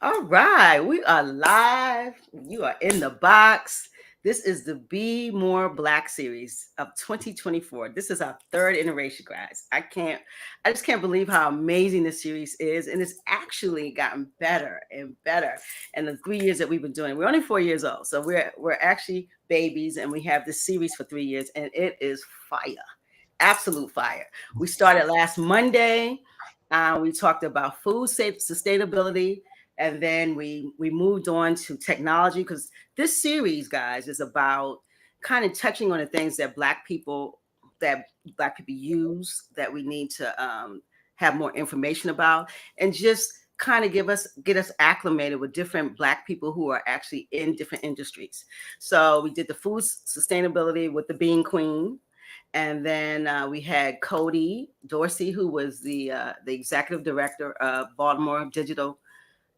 All right, we are live. You are in the box. This is the BMore BLak Series of 2024. This is our third iteration, guys. I just can't believe how amazing this series is, and it's actually gotten better and better in the 3 years that we've been doing it. We're only 4 years old, so we're actually babies, and we have this series for 3 years, and it is fire, absolute fire. We started last Monday. We talked about food sustainability, and then we moved on to technology because this series, guys, is about kind of touching on the things that Black people use that we need to have more information about, and just kind of get us acclimated with different Black people who are actually in different industries. So we did the food sustainability with the Bean Queen, and then we had Cody Dorsey, who was the executive director of Baltimore Digital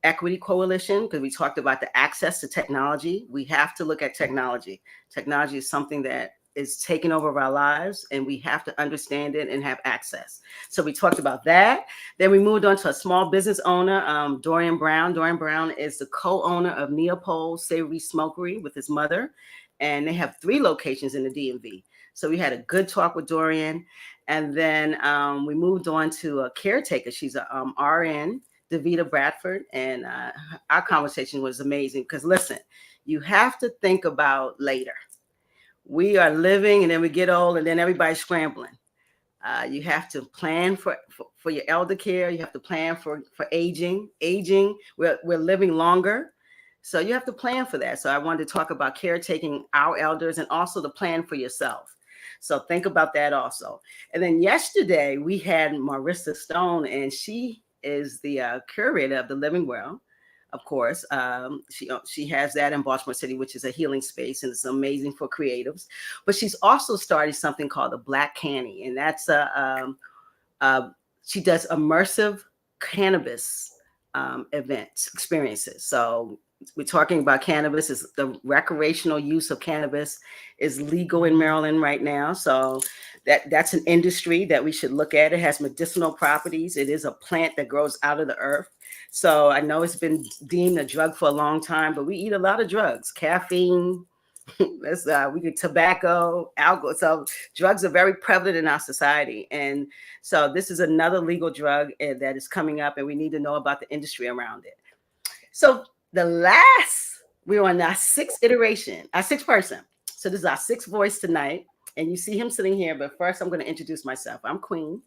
Equity Coalition, because we talked about the access to technology. We have to look at technology. Technology is something that is taking over our lives, and we have to understand it and have access. So we talked about that. Then we moved on to a small business owner, Dorian Brown. Dorian Brown is the co-owner of Neopole Savory Smokery with his mother, and they have 3 locations in the DMV. So we had a good talk with Dorian, and then we moved on to a caretaker. She's a RN, Davita Bradford, and our conversation was amazing because listen, you have to think about later. We are living, and then we get old, and then everybody's scrambling. You have to plan for your elder care. You have to plan for aging. We're living longer, so you have to plan for that. So I wanted to talk about caretaking our elders and also the plan for yourself. So think about that also. And then yesterday we had Marissa Stone, and she is the curator of the Living Well. Of course, she has that in Baltimore City, which is a healing space, and it's amazing for creatives. But she's also started something called the Black Canny, and that's she does immersive cannabis events, experiences. So we're talking about cannabis. Is the recreational use of cannabis is legal in Maryland right now. So that's an industry that we should look at. It has medicinal properties. It is a plant that grows out of the earth. So I know it's been deemed a drug for a long time, but we eat a lot of drugs, caffeine. We get tobacco, alcohol. So drugs are very prevalent in our society, and so this is another legal drug that is coming up, and we need to know about the industry around it. So we're on our 6th iteration, our 6th person. So this is our 6th voice tonight. And you see him sitting here, but first I'm going to introduce myself. I'm Queen.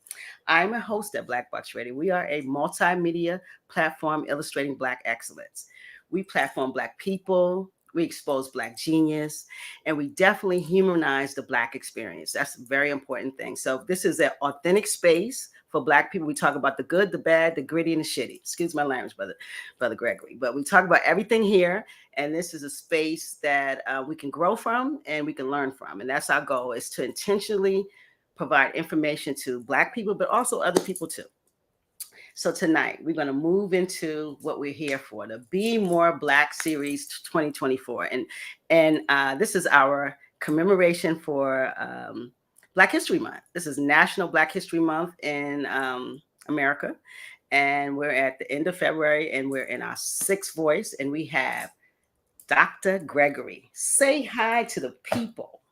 I'm a host at Black Box Radio. We are a multimedia platform illustrating Black excellence. We platform Black people, we expose Black genius, and we definitely humanize the Black experience. That's a very important thing. So this is an authentic space for Black people. We talk about the good, the bad, the gritty, and the shitty. Excuse my language, brother Gregory. But we talk about everything here, and this is a space that we can grow from and we can learn from. And that's our goal, is to intentionally provide information to Black people, but also other people too. So tonight we're going to move into what we're here for, the BMore BLak Series 2024. And this is our commemoration for Black History Month. This is National Black History Month in America. And we're at the end of February, and we're in our 6th voice, and we have Dr. Gregory. Say hi to the people.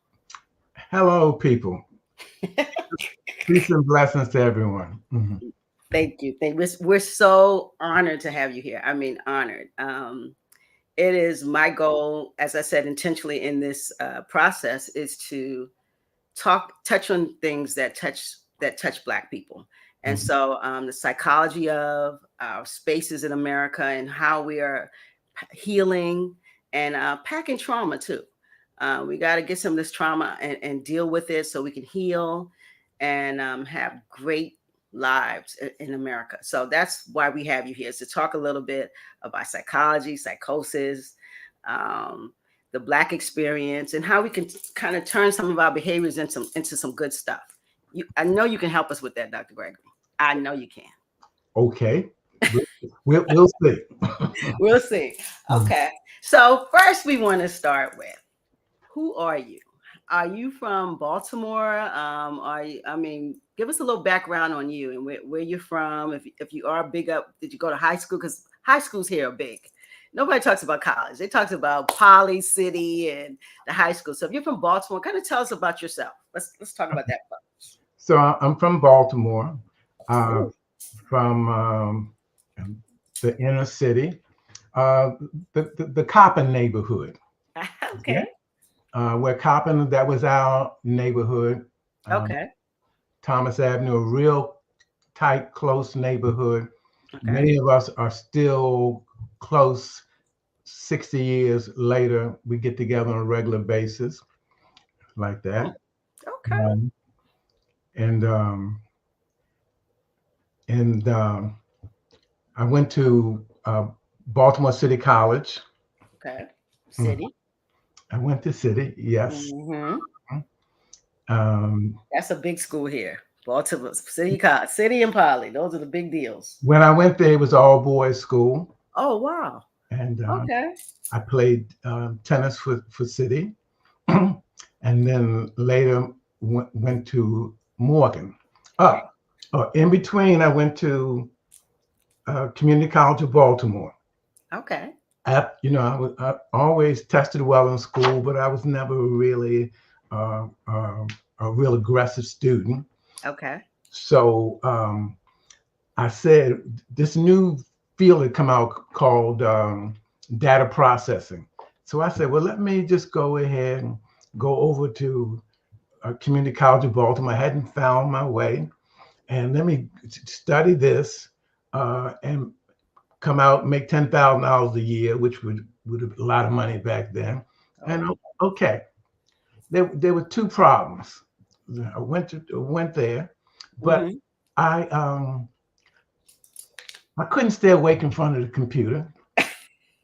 Hello, people. Peace and blessings to everyone. Mm-hmm. Thank you. We're so honored to have you here. I mean, honored. It is my goal, as I said, intentionally in this process, is to touch on things that touch Black people. And so the psychology of our spaces in America and how we are healing and packing trauma too. We got to get some of this trauma and deal with it so we can heal and have great lives in America. So that's why we have you here, is to talk a little bit about psychology, psychosis, the Black experience, and how we can kind of turn some of our behaviors into some good stuff. I know you can help us with that, Dr. Gregory. I know you can. Okay. We'll see. We'll see. Okay. So first we want to start with, who are you? Are you from Baltimore? Give us a little background on you and where you're from. If you are big up, did you go to high school? Because high schools here are big. Nobody talks about college. They talk about Poly City and the high school. So if you're from Baltimore, kind of tell us about yourself. Let's talk about that first. So I'm from Baltimore, Ooh. from the inner city, the Coppin neighborhood. Okay. Where Coppin, that was our neighborhood. Okay. Thomas Avenue, a real tight, close neighborhood. Okay. Many of us are still close 60 years later. We get together on a regular basis like that. Okay. And I went to Baltimore City College. Okay. City. I went to City, yes. Mm-hmm. Um, That's a big school here. Baltimore City College, City and Poly. Those are the big deals. when I went there, it was all boys school. Oh wow. And Okay. I played tennis for City. And then later went to Morgan. In between, I went to Community College of Baltimore. Okay. I always tested well in school, but I was never really a real aggressive student. Okay. So I said, this new field had come out called data processing. So I said, well, let me just go ahead and go over to Community College of Baltimore. I hadn't found my way. And let me study this and come out and make $10,000 a year, which would have a lot of money back then. And okay, there were two problems. I went there, but I couldn't stay awake in front of the computer,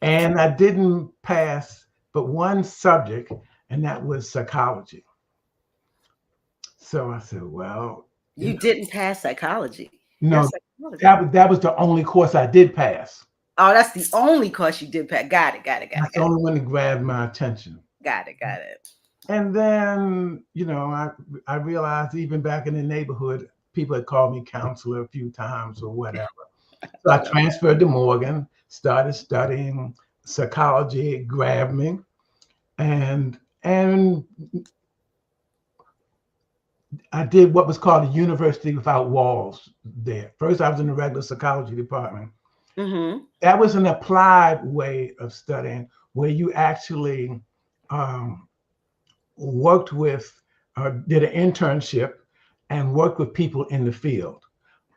and I didn't pass but one subject, and that was psychology. So I said, well, you didn't pass psychology. No, that was the only course I did pass. Oh, that's the only course you did pass. Got it. That's the only one that grabbed my attention. Got it. And then, I realized even back in the neighborhood, people had called me counselor a few times or whatever. So I transferred to Morgan, started studying psychology, it grabbed me. And I did what was called a university without walls there. First, I was in the regular psychology department. Mm-hmm. That was an applied way of studying where you actually worked with, did an internship and worked with people in the field.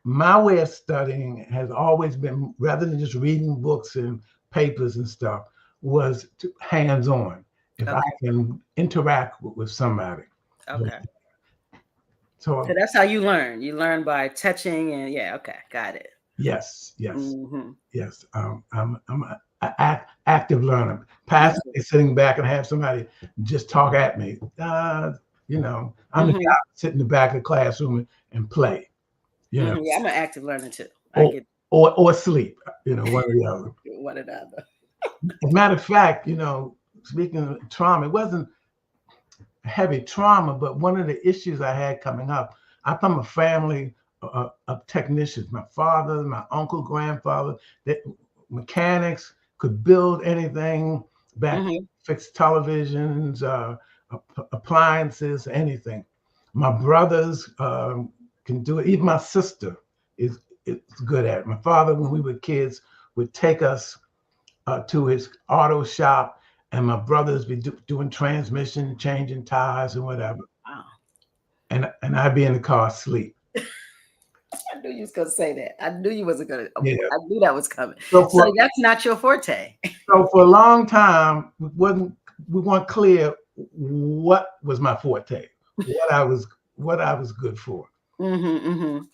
My way of studying has always been, rather than just reading books and papers and stuff, was hands-on. If I can interact with somebody. Okay. So that's how you learn. You learn by touching and got it. Yes. Mm-hmm. Yes. I'm an active learner. Passing is sitting back and have somebody just talk at me. I'm the guy sit in the back of the classroom and play. Yeah, I'm an active learner too. Or sleep. One or the other. One or the other. As a matter of fact, speaking of trauma, it wasn't heavy trauma, but one of the issues I had coming up, I'm from a family of technicians. My father, my uncle, grandfather, mechanics, could build anything back, fix televisions, appliances, anything. My brothers can do it. Even my sister is good at it. My father, when we were kids, would take us to his auto shop, and my brothers be doing transmission, changing tires and whatever. Wow. And I'd be in the car asleep. I knew you was gonna say that. I knew you wasn't gonna. Yeah. I knew that was coming. So that's not your forte. So for a long time, we weren't clear what was my forte, what I was good for. And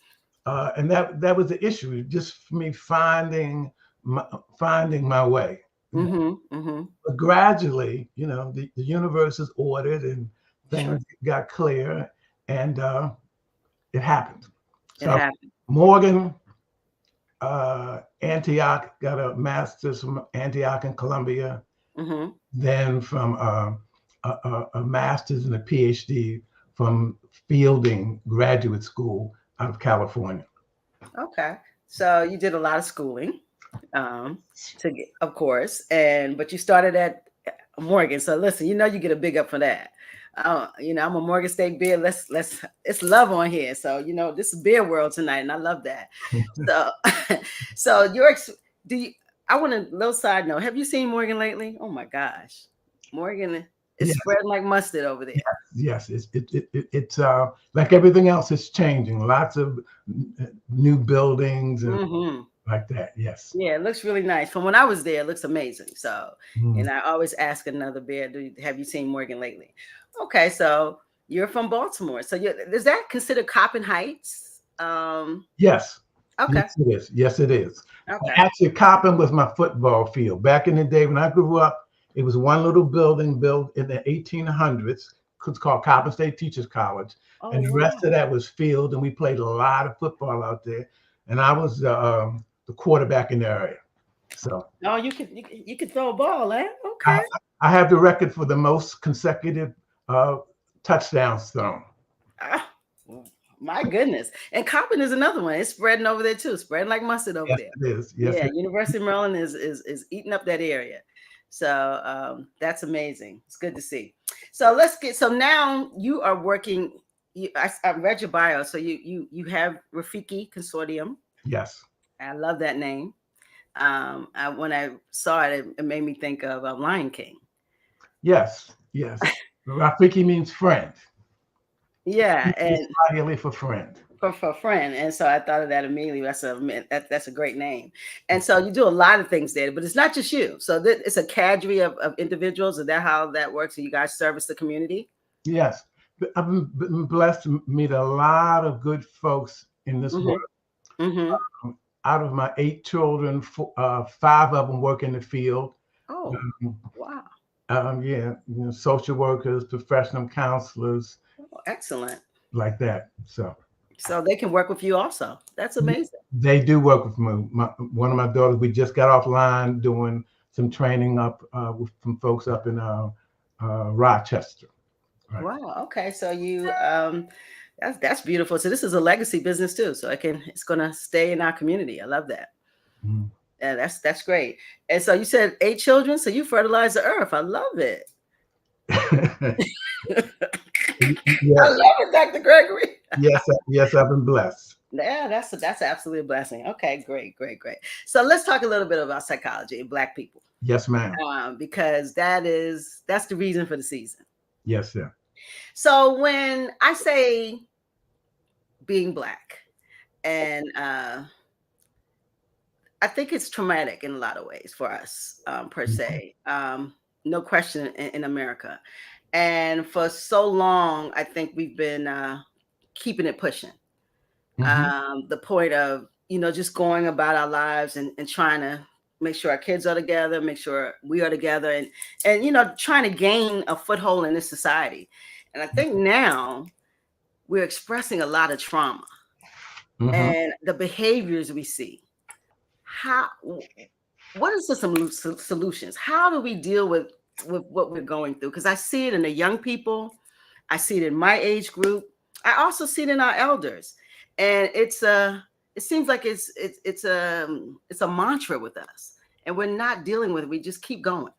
that was the issue, just for me finding my way. But gradually, the universe is ordered and things got clear, and it happened. So Morgan, Antioch, got a master's from Antioch in Columbia. Then from a master's and a PhD from Fielding Graduate School out of California. Okay. So you did a lot of schooling. um, to get, of course, but you started at Morgan. So listen, you get a big up for that. I'm a Morgan State beer. Let's it's love on here. So this is beer world tonight, and I love that. So, so do you? I want a little side note. Have you seen Morgan lately? Oh my gosh, Morgan is Yes, spreading like mustard over there. yes. It's like everything else. It's changing. Lots of new buildings and Hmm. like that. Yes. Yeah, it looks really nice. From when I was there, it looks amazing. So, Mm. and I always ask another bear, have you seen Morgan lately? Okay, so you're from Baltimore. So is that considered Coppin Heights? Yes. Okay, Yes, it is. Yes, it is. okay. Actually, Coppin was my football field. Back in the day when I grew up, it was one little building built in the 1800s. It's called Coppin State Teachers College. Oh And the rest of wow. that was field, and we played a lot of football out there. And I was the quarterback in the area. So Oh, you could throw a ball, eh? I, Okay. I have the record for the most consecutive uh, touchdowns thrown. Ah, my goodness. And Coppin is another one. It's spreading over there too, spreading like mustard over Yes, there. it is. Yes, Yeah, it University of Maryland is eating up that area. So that's amazing. It's good to see. So now you are working. I read your bio. So you have Rafiki Consortium. Yes. I love that name. When I saw it, it made me think of Lion King. Yes. Yes. Rafiki means friend. Yeah, It's and Swahili for friend. for a friend, and so I thought of that immediately. That's a great name, and so you do a lot of things there, but it's not just you. So it's a cadre of individuals. Is that how that works? So you guys service the community? Yes. I've been blessed to meet a lot of good folks in this world. Mm-hmm. Mm-hmm. Out of my 8 children, 5 of them work in the field. Oh, Um, wow. yeah, social workers, professional counselors, Oh, excellent. like that. So they can work with you also. That's amazing. They do work with me. One of my daughters, we just got offline doing some training up with some folks up in Rochester. Right. Wow. Okay. So that's beautiful. So this is a legacy business too. So it's gonna stay in our community. I love that. Mm. Yeah, that's great. And so you said 8 children, so you fertilize the earth. I love it. I Yes, love it, Dr. Gregory. yes, I've been blessed. Yeah, that's absolutely a blessing. Okay, great. So let's talk a little bit about psychology and Black people, Yes, ma'am. because that's the reason for the season. Yes, sir. So when I say being Black, and I think it's traumatic in a lot of ways for us, per se. No question in America. And for so long, I think we've been keeping it pushing. The point of, just going about our lives and trying to make sure our kids are together, make sure we are together, and trying to gain a foothold in this society. And I think now we're expressing a lot of trauma and the behaviors we see. What are some solutions? How do we deal with what we're going through? Because I see it in the young people, I see it in my age group, I also see it in our elders, and it seems like it's a mantra with us, and we're not dealing with it. We just keep going.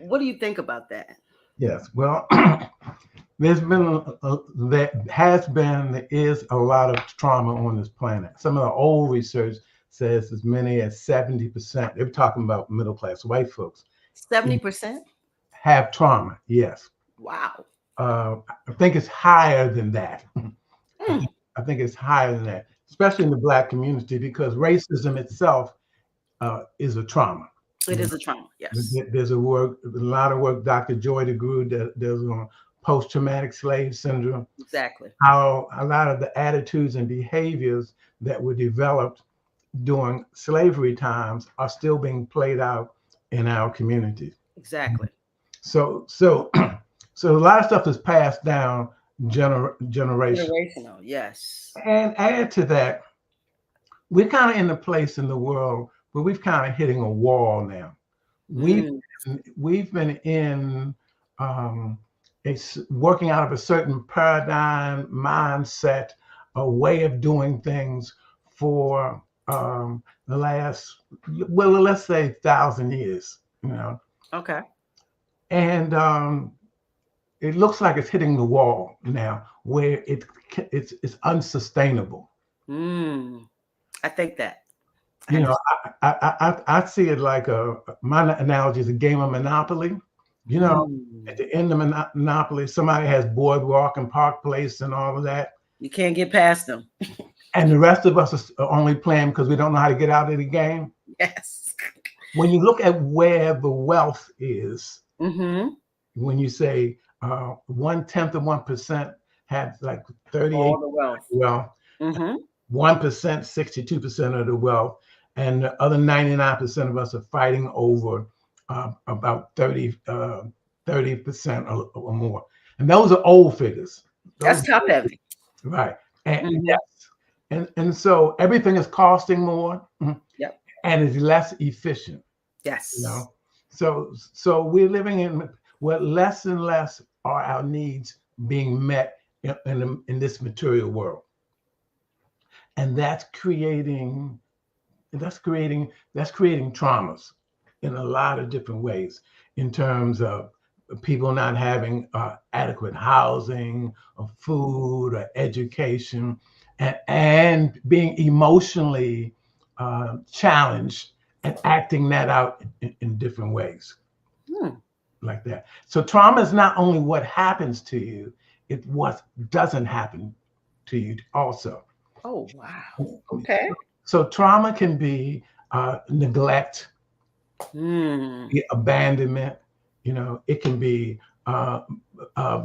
What do you think about that? Yes. Well, there is a lot of trauma on this planet. Some of the old research says as many as 70%. They're talking about middle class white folks. 70%? Have trauma. Yes. Wow. I think it's higher than that. I think it's higher than that, especially in the Black community, because racism itself is a trauma. It is a trauma. Yes. There's a lot of work Dr. Joy DeGruy does on post-traumatic slave syndrome. Exactly. How a lot of the attitudes and behaviors that were developed during slavery times are still being played out in our communities. Exactly. So a lot of stuff is passed down generation. Generational. Yes. And add to that, we're kind of in a place in the world where we've kind of hitting a wall now. We've been in working out of a certain paradigm, mindset, a way of doing things for the last, well, let's say 1,000 years, Okay. and it looks like it's hitting the wall now, where it's unsustainable. I think that. I see it like my analogy is a game of Monopoly. At the end of Monopoly, somebody has Boardwalk and Park Place and all of that. You can't get past them. And the rest of us are only playing because we don't know how to get out of the game. Yes. When you look at where the wealth is, when you say 1/10 of 1% had like 38 all the wealth. Well, 1%, 62% of the wealth, and the other 99% of us are fighting over about 30% or more. And those are old figures. That's top heavy. Right. And yes. And so everything is costing more. Yep. And is less efficient. Yes. So we're living in where less and less are our needs being met in this material world. And that's creating traumas in a lot of different ways, in terms of people not having adequate housing or food or education, and being emotionally challenged and acting that out in different ways. Like that. So trauma is not only what happens to you, it's what doesn't happen to you also. Oh, wow. Okay. So trauma can be neglect, abandonment. It can be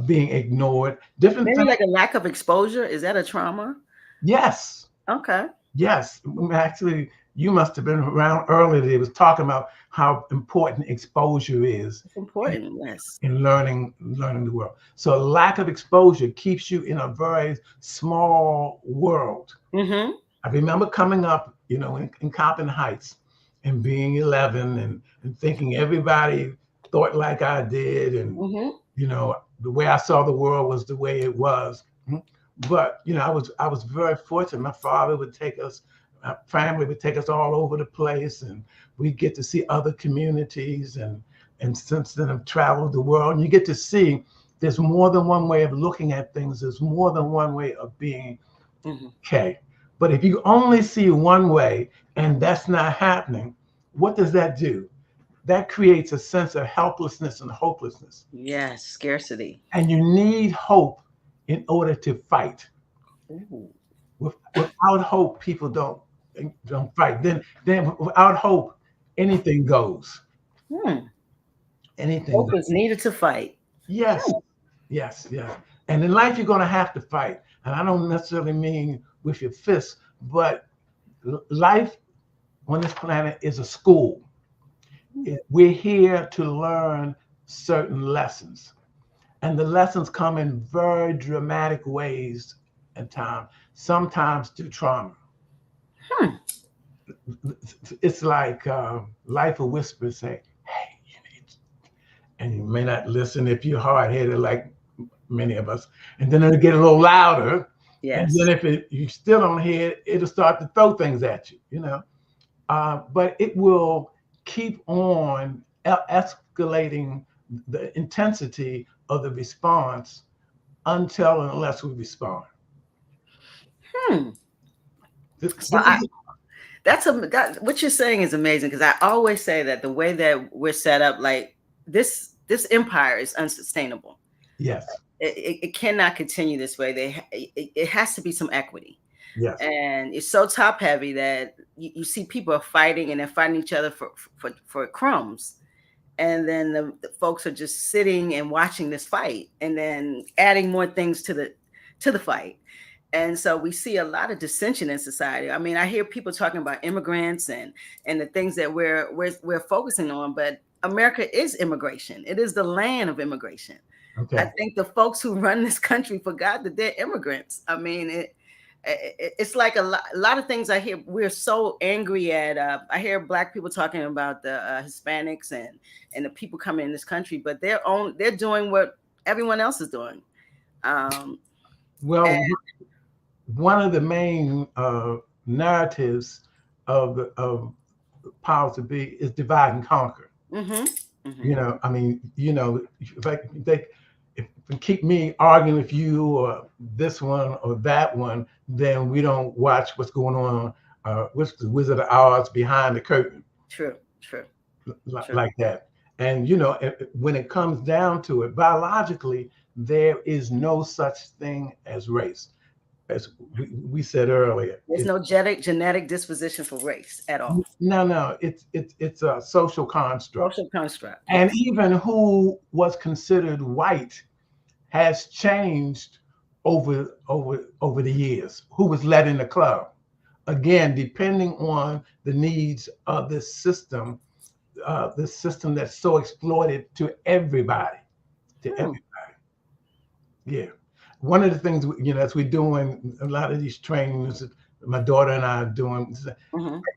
being ignored. Different Maybe things. like a lack of exposure. Is that a trauma? Yes. Okay. Yes. Actually, you must have been around earlier. They was talking about how important exposure is. It's important, yes. In learning the world. So lack of exposure keeps you in a very small world. I remember coming up, in Compton Heights and being 11 and thinking everybody thought like I did. And, the way I saw the world was the way it was. But, I was very fortunate. My father would take us, my family would take us all over the place, and we get to see other communities. And since then I've traveled the world, and you get to see there's more than one way of looking at things. There's more than one way of being. Okay. But if you only see one way and that's not happening, what does that do? That creates a sense of helplessness and hopelessness. Yes, scarcity. And you need hope in order to fight. Without hope, people don't fight. Then without hope, anything goes. Anything. Hope is needed to fight. Yes. And in life, you're going to have to fight. And I don't necessarily mean with your fists, but life on this planet is a school. We're here to learn certain lessons. And the lessons come in very dramatic ways at times, sometimes through trauma. It's like life will whisper, say, hey, and you may not listen if you're hard-headed like many of us. And then it'll get a little louder. Yes. And then if you still don't hear it, it'll start to throw things at you, But it will keep on escalating the intensity of the response until and unless we respond. What you're saying is amazing, because I always say that the way that we're set up, like this empire is unsustainable. Yes. It cannot continue this way. It has to be some equity. Yes. And it's so top heavy that you see people are fighting, and they're fighting each other for crumbs. And then the folks are just sitting and watching this fight, and then adding more things to the fight. And so we see a lot of dissension in society. I mean, I hear people talking about immigrants and the things that we're focusing on, but America is immigration. It is the land of immigration. Okay. I think the folks who run this country forgot that they're immigrants. I mean, it's like a lot of things I hear. We're so angry at. I hear Black people talking about the Hispanics and the people coming in this country, but they're doing what everyone else is doing. One of the main narratives of powers to be is divide and conquer. You know, I mean, you know, if they keep me arguing with you or this one or that one, then we don't watch what's going on. What's the Wizard of Oz behind the curtain? True. Like that. And you know, when it comes down to it, biologically, there is no such thing as race. As we said earlier, There's no genetic disposition for race at all. No, it's a social construct. Social construct. And even who was considered white has changed over the years. Who was let in the club? Again, depending on the needs of this system that's so exploited to everybody, Yeah. One of the things, you know, as we're doing a lot of these trainings, my daughter and I are doing,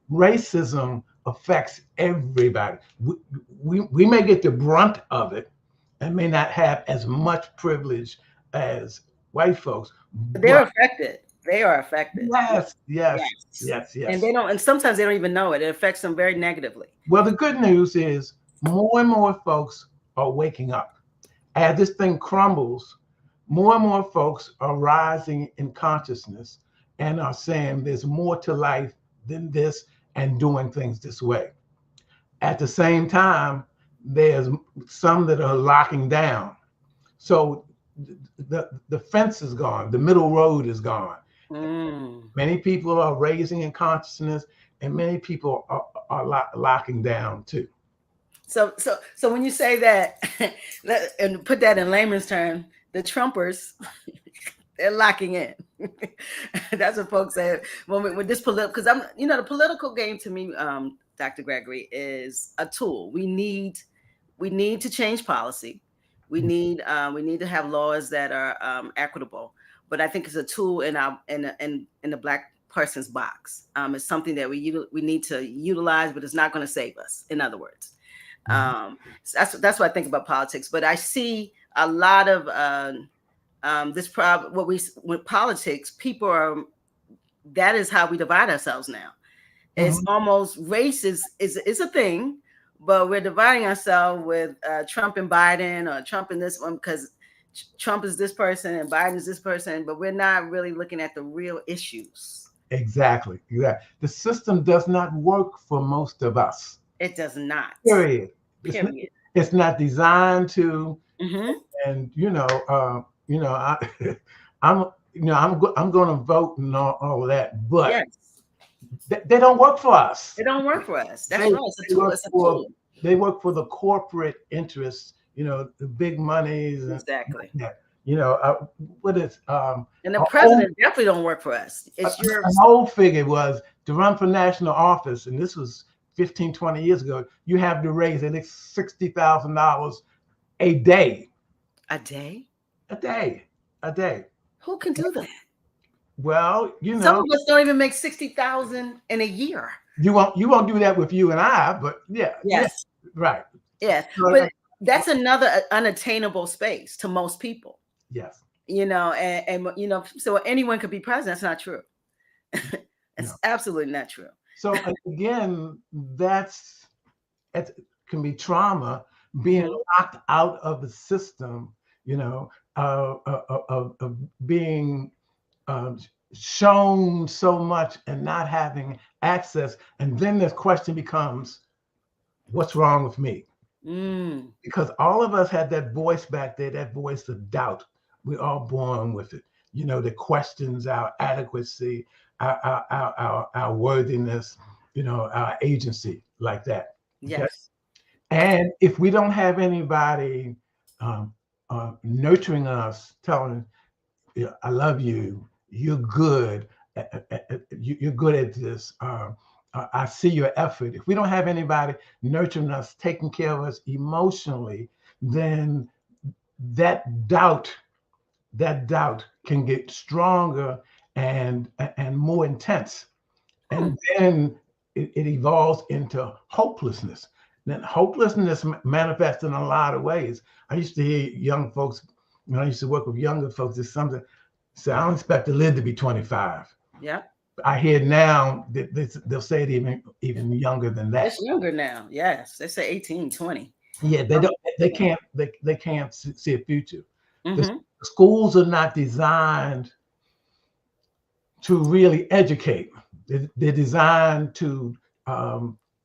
racism affects everybody. We may get the brunt of it and may not have as much privilege as white folks. But they're affected. They are affected. Yes. And they don't, and sometimes they don't even know it. It affects them very negatively. Well, the good news is more and more folks are waking up. As this thing crumbles, more and more folks are rising in consciousness and are saying there's more to life than this and doing things this way. At the same time, there's some that are locking down. So the fence is gone, the middle road is gone. Many people are raising in consciousness and many people are locking down too. So when you say that, and put that in layman's terms, the Trumpers, they're locking in. That's what folks say when this because the political game to me, Dr. Gregory, is a tool. We need to change policy. We need to have laws that are equitable. But I think it's a tool in the Black person's box. It's something that we need to utilize, but it's not going to save us. In other words, so that's what I think about politics. But I see a lot of this problem. With politics, people are. That is how we divide ourselves now. It's almost race is a thing, but we're dividing ourselves with Trump and Biden, or Trump and this one because Trump is this person and Biden is this person, but we're not really looking at the real issues. Exactly. The system does not work for most of us. It does not. Period. It's not designed to. And I'm going to vote and all that, but they don't work for us. They don't work for us. That's right. It's a tool. They work for the corporate interests. The big monies. Exactly. What is and the president definitely don't work for us. It's an old figure was to run for national office, and this was 15, 20 years ago. You have to raise at least $60,000 a day. A day? A day. Who can do that? Well, some of us don't even make $60,000 in a year. You won't do that with you and I, but yes, right. Yes, but that's another unattainable space to most people. Yes. So anyone could be president. That's not true. It's absolutely not true. So again, it can be trauma, being locked out of the system, of being shown so much and not having access. And then the question becomes, what's wrong with me? Because all of us had that voice back there, that voice of doubt. We're all born with it. The questions, our adequacy, our worthiness, our agency, like that. Yes. Okay? And if we don't have anybody nurturing us, telling, I love you, you're good, you're good at this, I see your effort. If we don't have anybody nurturing us, taking care of us emotionally, then that doubt can get stronger and more intense. And then it evolves into hopelessness. Then hopelessness manifests in a lot of ways. I used to hear young folks, when I used to work with younger folks, there's something say, I don't expect to live to be 25. Yeah. I hear now that they'll say it even younger than that. It's younger now. Yes, they say 18, 20. Yeah, they don't. They can't see a future. The Mm-hmm. schools are not designed to really educate. They're designed to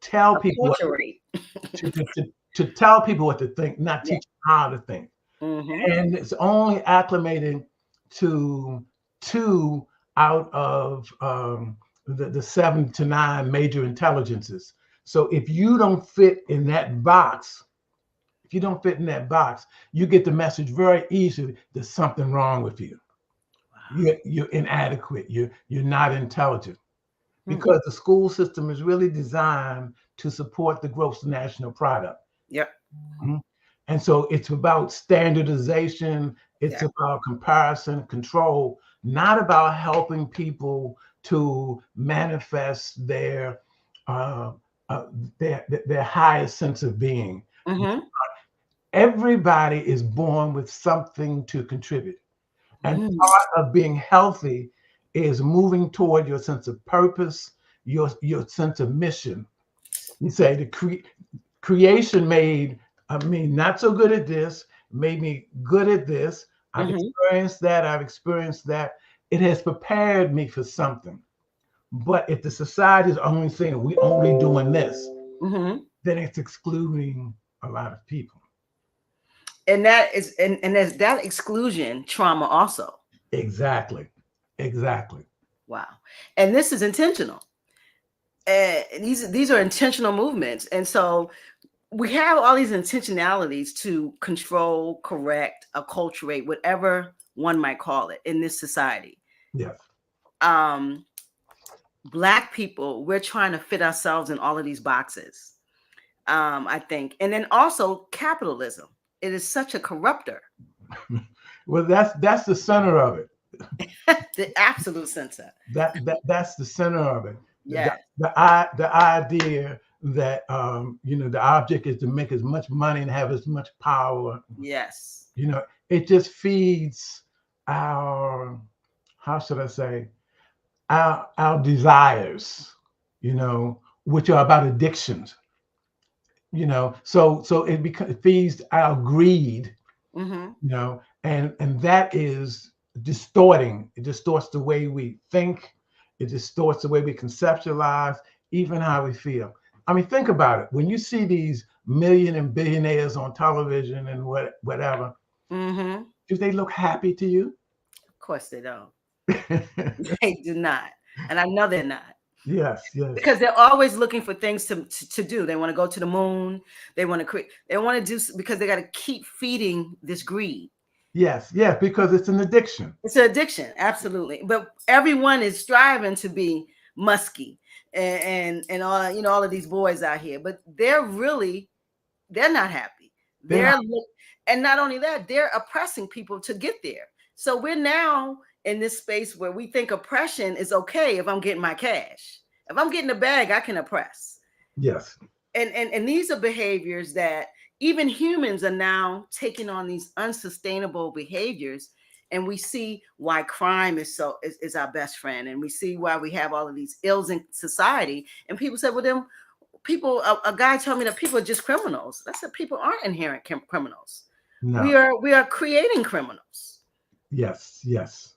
tell people Acculturate. to tell people what to think, not Yeah. teach them how to think. Mm-hmm. And it's only acclimated to two out of the 7 to 9 major intelligences. So if you don't fit in that box, you get the message very easily. There's something wrong with you. Wow. You're inadequate. You're not intelligent, Hmm. because the school system is really designed to support the gross national product. Yep. Mhm. And so it's about standardization, it's Yeah. about comparison, control, not about helping people to manifest uh, their highest sense of being. Mm-hmm. Everybody is born with something to contribute. And Mm. part of being healthy is moving toward your sense of purpose, your sense of mission. You say creation made me not so good at this, made me good at this. I've Mm-hmm. experienced that. I've experienced that. It has prepared me for something. But if the society is only saying we only doing this, Mm-hmm. then it's excluding a lot of people. And that is and there's that exclusion trauma also. Exactly. Exactly. Wow. And this is intentional. And these are intentional movements. And so we have all these intentionalities to control, correct, acculturate, whatever one might call it in this society. Yes. Um, Black people, we're trying to fit ourselves in all of these boxes. I think, and then also capitalism. It is such a corrupter. Well, that's the center of it. The absolute center. That's the center of it. Yes. The idea that the object is to make as much money and have as much power. Yes. It just feeds our, how should I say, our desires, which are about addictions. So it feeds our greed, Mm-hmm. and that is distorting. It distorts the way we think. It distorts the way we conceptualize, even how we feel. I mean, think about it. When you see these million and billionaires on television and whatever, Mm-hmm. do they look happy to you? Of course they don't. They do not. And I know they're not. Yes, yes. Because they're always looking for things to do. They want to go to the moon. They want to create. They want to do, because they got to keep feeding this greed. Yes, yes, because it's an addiction. It's an addiction, absolutely. But everyone is striving to be musky and all, all of these boys out here. But they're not happy. And not only that, they're oppressing people to get there. So we're now in this space where we think oppression is okay if I'm getting my cash. If I'm getting a bag, I can oppress. Yes. And these are behaviors that even humans are now taking on, these unsustainable behaviors. And we see why crime is our best friend. And we see why we have all of these ills in society. And people say, well, then people, a guy told me that people are just criminals. I said, people aren't inherent criminals. No. We are creating criminals. Yes, yes.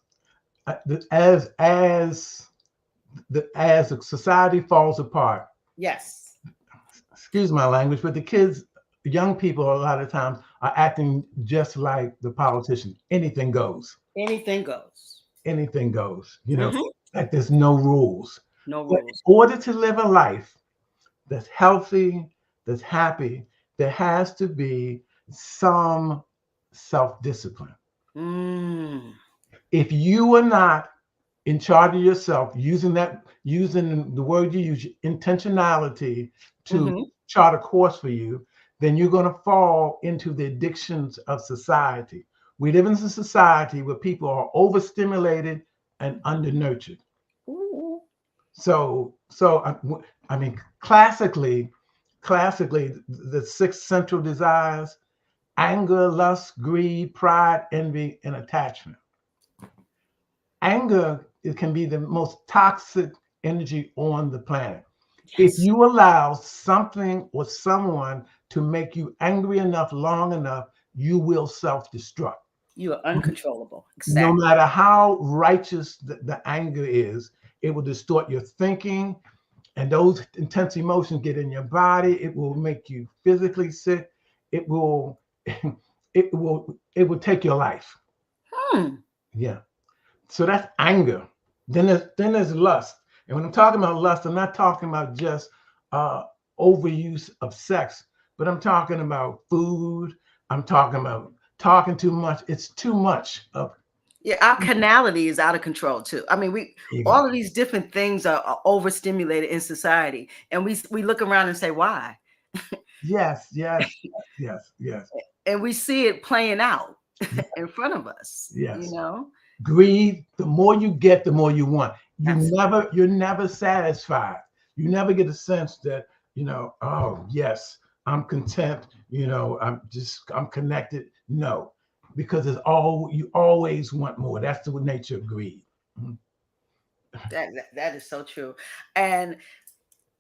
As the society falls apart. Yes. Excuse my language, but the young people, a lot of times are acting just like the politicians. Anything goes. Anything goes. Anything goes. Mm-hmm. Like there's no rules. No But rules. in order to live a life that's healthy, that's happy, there has to be some self-discipline. Mm. If you are not in charge of yourself, using the word you use, intentionality, to chart a course for you, then you're going to fall into the addictions of society. We live in a society where people are overstimulated and undernurtured. Ooh. So I mean, classically, the 6 central desires: anger, lust, greed, pride, envy, and attachment. Anger it can be the most toxic energy on the planet. If Yes. you allow something or someone to make you angry enough long enough, you will self-destruct. You are uncontrollable. No Exactly. matter how righteous the anger is, it will distort your thinking, and those intense emotions get in your body. It will make you physically sick. It will, it will take your life. Hmm. Yeah. So that's anger. Then there's lust. And when I'm talking about lust, I'm not talking about just uh, overuse of sex, but I'm talking about food. I'm talking about talking too much. It's too much of. Yeah, our carnality is out of control too. I mean, we all of these different things are overstimulated in society, and we look around and say, why? Yes, yes, yes, yes, And we see it playing out yes, in front of us, you yes. know? Greed, the more you get, the more you want. Absolutely. You're never satisfied. You never get a sense that, oh yes, I'm content, I'm connected. No, because you always want more. That's the nature of greed. Mhm. That is so true. And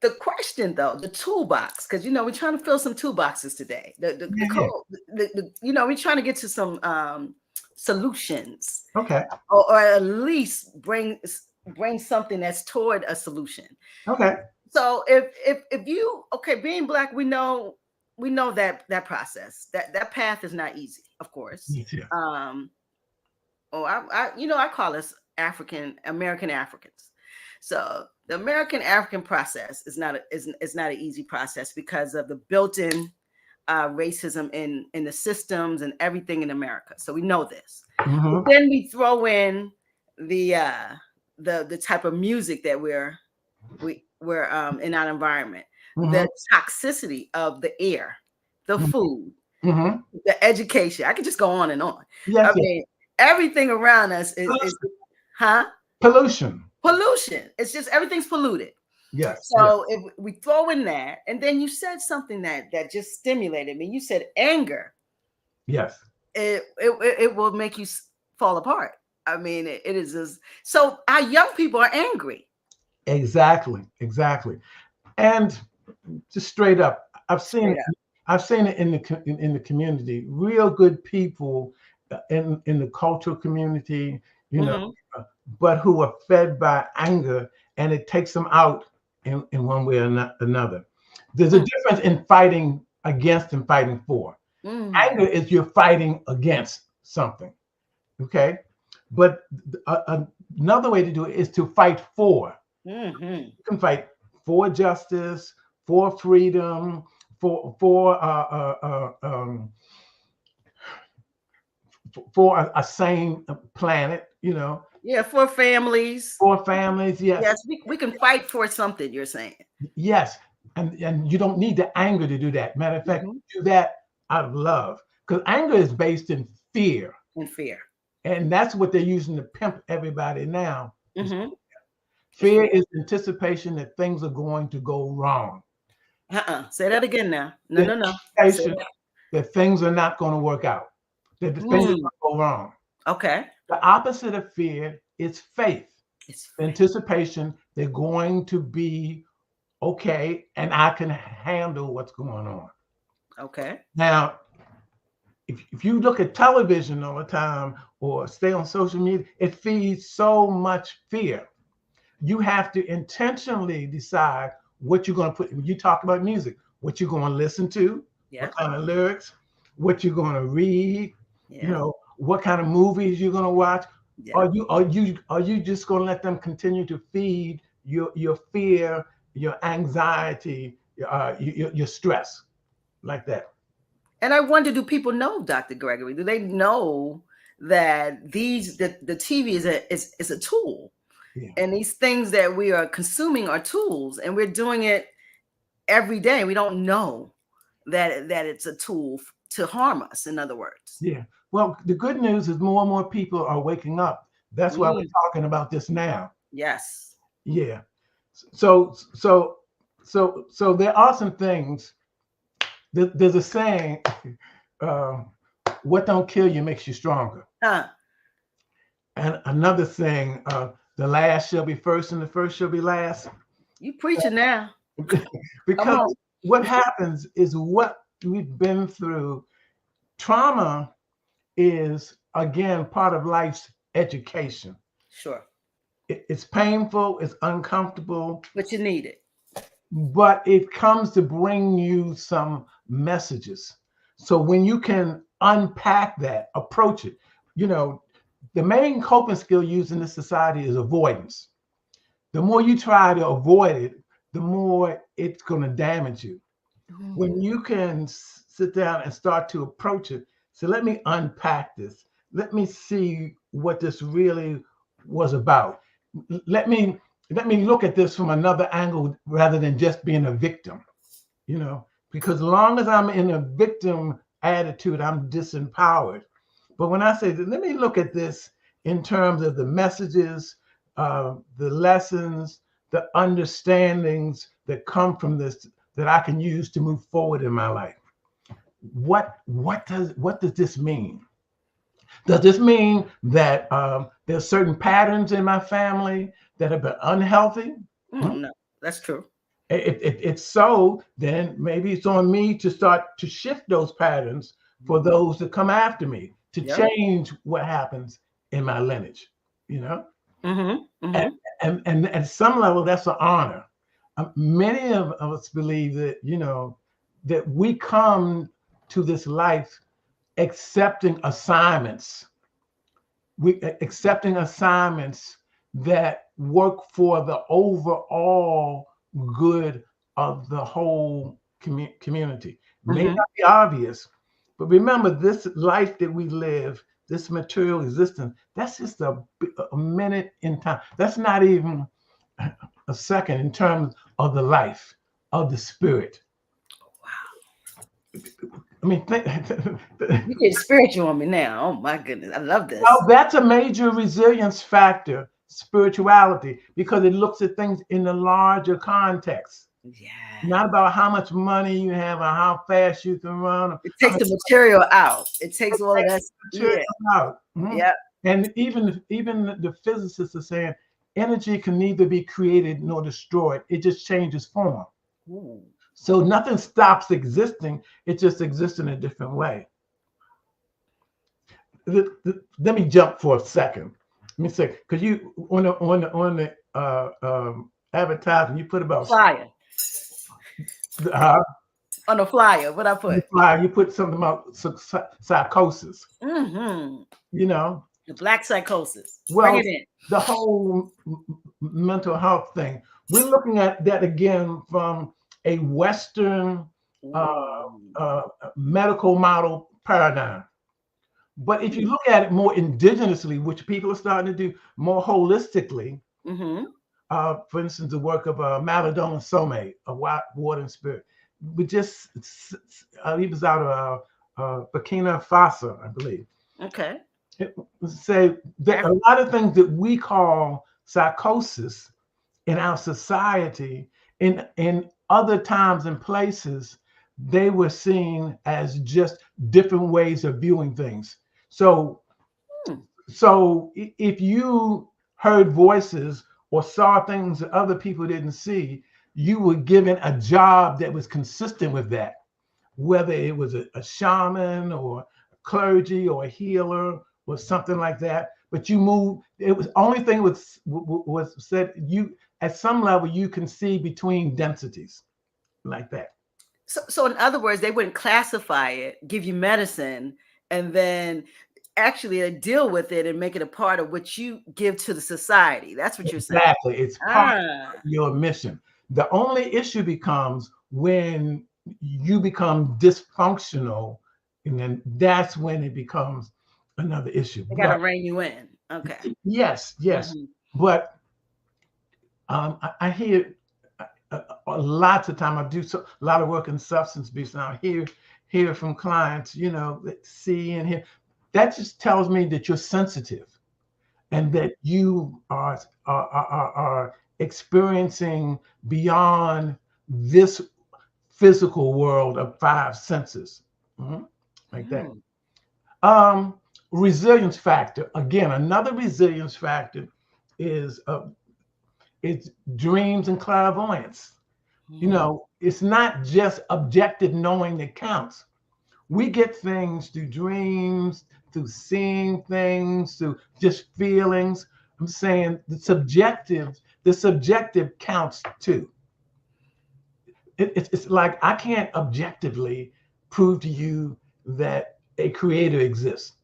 the question though, the toolbox, because we're trying to fill some toolboxes today. The Yeah, yeah. code, we're trying to get to some solutions, Okay. or at least bring something that's toward a solution. Okay. So if you, okay, being Black, we know that process, that path is not easy, of course. Yes, yes. I call us African American Africans. So the American African process is not an easy process because of the built-in racism in the systems and everything in America. So we know this. But Mm-hmm. then we throw in the type of music that we're in our environment, Mm-hmm. the toxicity of the air, the food, Mm-hmm. the education. I could just go on and on. I Yes, yes. mean, everything around us is huh? Pollution. Pollution. It's just everything's polluted. Yes, yes, So if we throw in that, and then you said something that just stimulated me. You said anger. yes. It will make you fall apart. I mean, it is just, so our young people are angry. Exactly, exactly. And just straight up, Straight up. I've seen it in the community. Real good people in the cultural community, you know, Hmm. but who are fed by anger, and it takes them out in one way or another. There's a difference in fighting against and fighting for. Mm. Anger is you're fighting against something, okay? But another way to do it is to fight for. Hmm. You can fight for justice, for freedom, for a sane planet, Yeah, for families. for families. Yes, Yes, we can fight for something, you're saying. yes, and you don't need the anger to do that. Matter of fact, Hmm. do that out of love, because anger is based in fear, And fear. and that's what they're using to pimp everybody now. Is Hmm. fear is anticipation that things are going to go wrong. Say that again now. No, The no, no. Say anticipation that. that things are not going to work out, that the things are going Mm. to go wrong. Okay. The opposite of fear is faith, It's faith. anticipation they're going to be okay and I can handle what's going on. Okay. Now, if you look at television all the time or stay on social media, it feeds so much fear. You have to intentionally decide what you're going to put. When you talk about music, what you're going to listen to, what Yeah. kind of lyrics, what you're going to read, Yeah. what kind of movies you're going to watch. Yeah. Are you just going to let them continue to feed your fear, your anxiety, your stress like that? And I wonder, do people know, Dr. Gregory? Do they know that the TV is a tool, Yeah. and these things that we are consuming are tools, and we're doing it every day. We don't know that it's a tool to harm us. In other words. Yeah. Well, the good news is more and more people are waking up. That's why we're Mm. talking about this now. Yes. Yeah. So there are some things. There's a saying, uh, "What don't kill you makes you stronger." Huh. And another saying, the last shall be first and the first shall be last. You preaching now. Come Because on. what happens is what we've been through. Trauma is, again, part of life's education. Sure. It's painful, it's uncomfortable, But you need it. but it comes to bring you some messages. So when you can unpack that, approach it, you know, the main coping skill used in this society is avoidance. The more you try to avoid it, the more it's going to damage you. When you can sit down and start to approach it, so let me unpack this. Let me see what this really was about. Let me look at this from another angle rather than just being a victim, you know, because as long as I'm in a victim attitude, I'm disempowered. But when I say, let me look at this in terms of the messages, the lessons, the understandings that come from this that I can use to move forward in my life. What does this mean? Does this mean that there's certain patterns in my family that have been unhealthy? No, that's true. It's so, then maybe it's on me to start to shift those patterns for those that come after me, to change what happens in my lineage, you know? And at some level, that's an honor. Many of us believe that, you know, that we come to this life accepting assignments. Accepting assignments that work for the overall good of the whole community. May not be obvious, but remember, this life that we live, this material existence, that's just a minute in time. That's not even a second in terms of the life of the spirit. Wow. I mean, You get spiritual on me now. Oh my goodness. I love this. Well, that's a major resilience factor, spirituality, because it looks at things in the larger context. Yeah. Not about how much money you have or how fast you can run. It takes the material out. It takes all of that. Yeah. Out. Yeah. And even the physicists are saying energy can neither be created nor destroyed. It just changes form. Ooh. So nothing stops existing. It just exists in a different way. Let me jump for a second. Let me say, because you on the advertising, you put about flyer. On the flyer, what I put? The flyer, you put something about psychosis. You know, the black psychosis. Well, bring it in. The whole mental health thing. We're looking at that again from a Western medical model paradigm. But if you look at it more indigenously, which people are starting to do more holistically, for instance, the work of Maladona Some of Water and Spirit, he was out of Burkina Faso, I believe. Okay. Say that a lot of things that we call psychosis in our society, in other times and places, they were seen as just different ways of viewing things. So if you heard voices or saw things that other people didn't see, you were given a job that was consistent with that, whether it was a shaman or a clergy or a healer or something like that. But you moved. It was only thing was said. You at some level you can see between densities, like that. So in other words, they wouldn't classify it, give you medicine, and then actually deal with it and make it a part of what you give to the society. That's what you're saying. Exactly. It's part of your mission. The only issue becomes when you become dysfunctional, and then that's when it becomes another issue. They got to rein you in. Okay. Yes. But I hear lots of time. I do a lot of work in substance abuse, and I hear from clients, that see and hear. That just tells me that you're sensitive, and that you are experiencing beyond this physical world of five senses, like that. Resilience factor. Again, another resilience factor is it's dreams and clairvoyance. You Mm. know, it's not just objective knowing that counts. We get things through dreams, through seeing things, through just feelings. I'm saying the subjective counts too. It's like I can't objectively prove to you that a creator exists.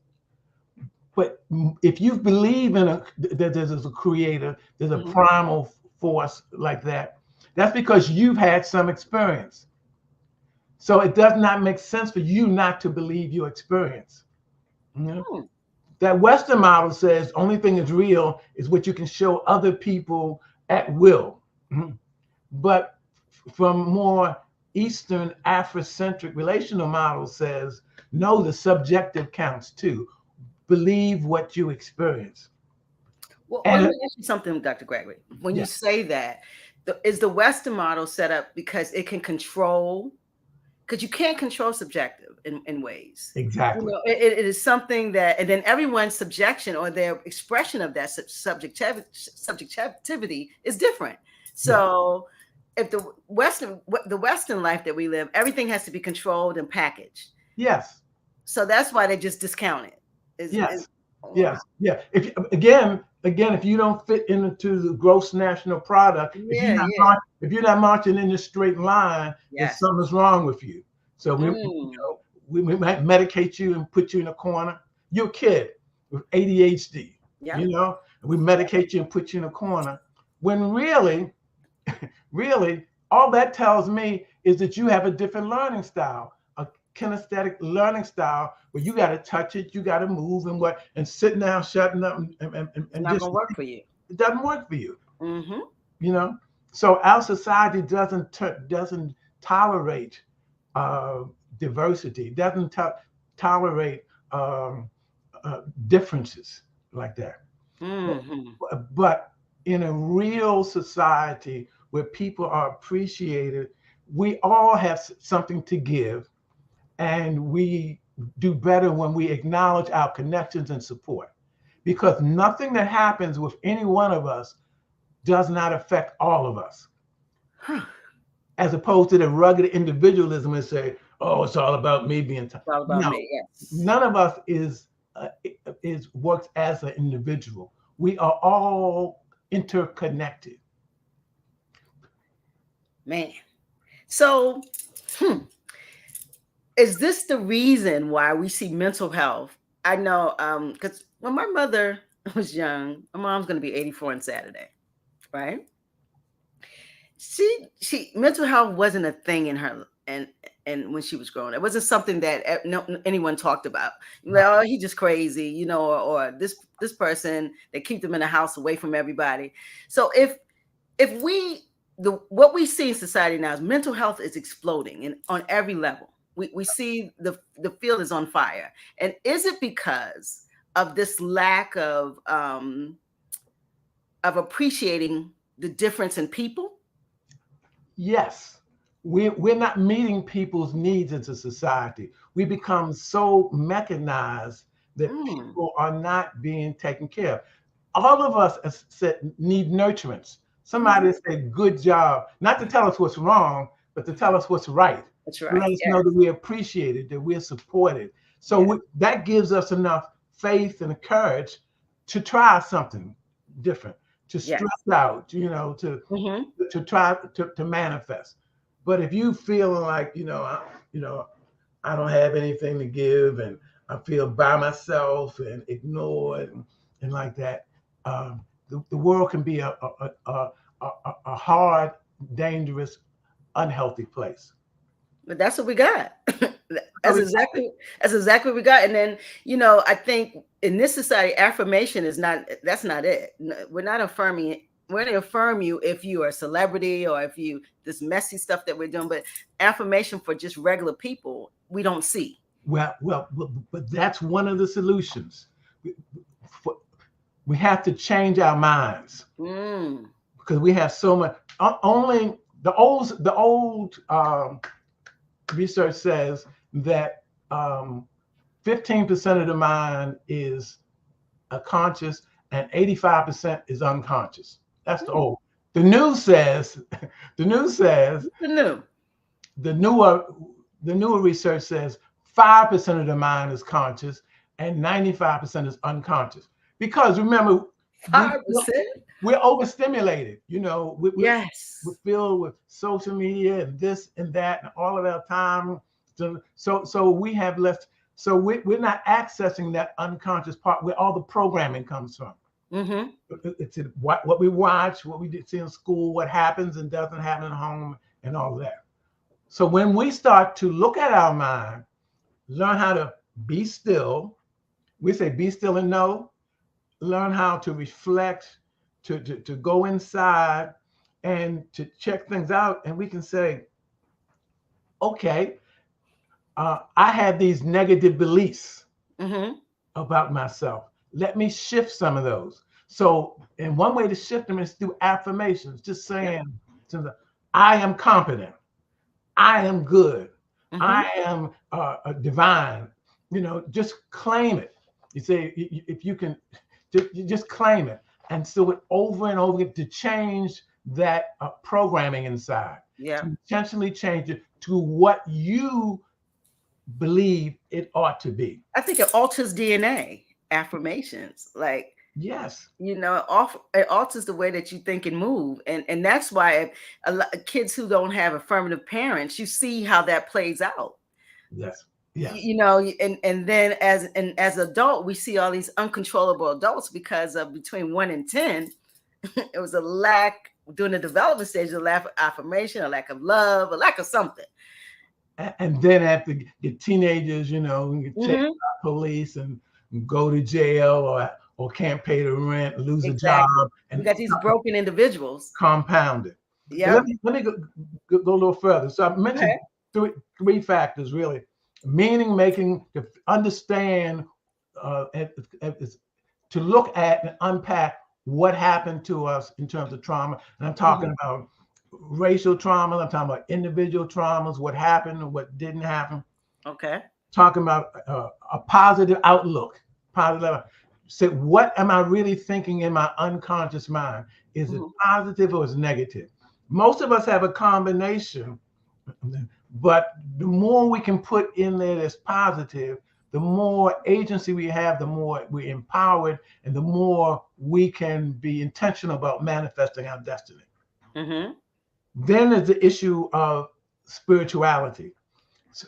But if you believe in that there's a creator, there's a Mhm. primal force like that, that's because you've had some experience. So it does not make sense for you not to believe your experience. You know? Hmm. That Western model says only thing is real is what you can show other people at will. Mhm. But from more Eastern Afrocentric relational model says, no, the subjective counts too. Believe what you experience. Well, let And me ask you something, Dr. Gregory. When you yeah, say that, is the Western model set up because it can control? Because you can't control subjective in ways. You exactly. know, it is something that, and then everyone's subjection or their expression of that subjectivity is different. Yeah. So, if the Western life that we live, everything has to be controlled and packaged. Yes. So that's why they just discount it. Is Yes. wow. Yes. Yeah. If again, if you don't fit into the gross national product, Yeah, yeah, if you're not marching in a straight line, then yes. something's wrong with you. So Mm, we might medicate you and put you in a corner. You're a kid with ADHD, yeah, you know, and we yeah. medicate you and put you in a corner. When really, all that tells me is that you have a different learning style, a kinesthetic learning style where you got to touch it, you got to move and sitting down, shutting up, It's and not just gonna work for you. it doesn't work for you, Mm-hmm. you know. So our society doesn't tolerate uh, diversity, doesn't tolerate um, differences like that. Mm-hmm. But in a real society where people are appreciated, we all have something to give, and we do better when we acknowledge our connections and support. Because nothing that happens with any one of us does not affect all of us, Huh. as opposed to the rugged individualism and say, "Oh, it's all about me being." It's all about No, me. Yes. none of us is works as an individual. We are all interconnected. Man. So, hmm, is this the reason why we see mental health? I know, because when my mother was young, my mom's going to be 84 on Saturday, right? She mental health wasn't a thing in her and when she was growing, it wasn't something that no, anyone talked about. Like, oh, he just crazy, you know, or this person, they keep them in the house away from everybody. So if we the what we see in society now is mental health is exploding and on every level. We see the field is on fire. And is it because of this lack of appreciating the difference in people? Yes, we're not meeting people's needs as a society. We become so mechanized that Mm, people are not being taken care of. All of us, as said, need nurturance. mhm. Somebody said, "Good job," not to tell us what's wrong, but to tell us what's right, That's to right. let us Yes. know that we're appreciated, that we're supported. So Yeah. that gives us enough faith and courage to try something different, to Yes. stress out, you know, Hmm. to try to manifest. But if you feel like I don't have anything to give, and I feel by myself and ignored and like that, the world can be a hard, dangerous, unhealthy place. But that's what we got. So That's exactly what we got. And then, I think in this society, affirmation is not that's not it. We're not affirming. We're going to affirm you if you are a celebrity or if you this messy stuff that we're doing, but affirmation for just regular people, we don't see. but that's one of the solutions. We, we have to change our minds Mm. because we have so much. Only the old research says that 15% of the mind is conscious and 85% is unconscious. That's the old. The news says, the news says, The new. the newer research says 5% of the mind is conscious and 95% is unconscious. Because remember, 5%. we're overstimulated. You know, we're Yes. filled with social media and this and that and all of our time. So we have less. So we're not accessing that unconscious part where all the programming comes from. Mm-hmm. It's what we watch, what we see in school, what happens and doesn't happen at home, and all that. So when we start to look at our mind, learn how to be still, we say be still and know, learn how to reflect, to go inside and to check things out. And we can say, okay, I have these negative beliefs about myself. Let me shift some of those. So, and one way to shift them is through affirmations, just saying, I am competent. I am good. I am divine. You know, just claim it. You say, if you can, just claim it. And so it over and over again to change that programming inside. Yeah. To intentionally change it to what you believe it ought to be. I think it alters DNA, affirmations. Like, yes, you know, it alters the way that you think and move. And that's why kids who don't have affirmative parents, you see how that plays out. Yes. Yeah. You know, and then as adult, we see all these uncontrollable adults because of between 1 and 10, it was a lack during the development stage, a lack of affirmation, a lack of love, a lack of something. And then after get teenagers, you know, get checked by police and go to jail or can't pay the rent, lose a job. And we got these broken individuals. Compounded. Yeah. Let me go a little further. So I mentioned three factors really. Meaning making, to understand, to look at and unpack what happened to us in terms of trauma. And I'm talking about racial trauma. I'm talking about individual traumas, what happened and what didn't happen. Okay. Talking about a positive outlook. Positive. So what am I really thinking in my unconscious mind? Is it positive or is it negative? Most of us have a combination, but the more we can put in there that's positive, the more agency we have, the more we're empowered, and the more we can be intentional about manifesting our destiny. Then there's the issue of spirituality.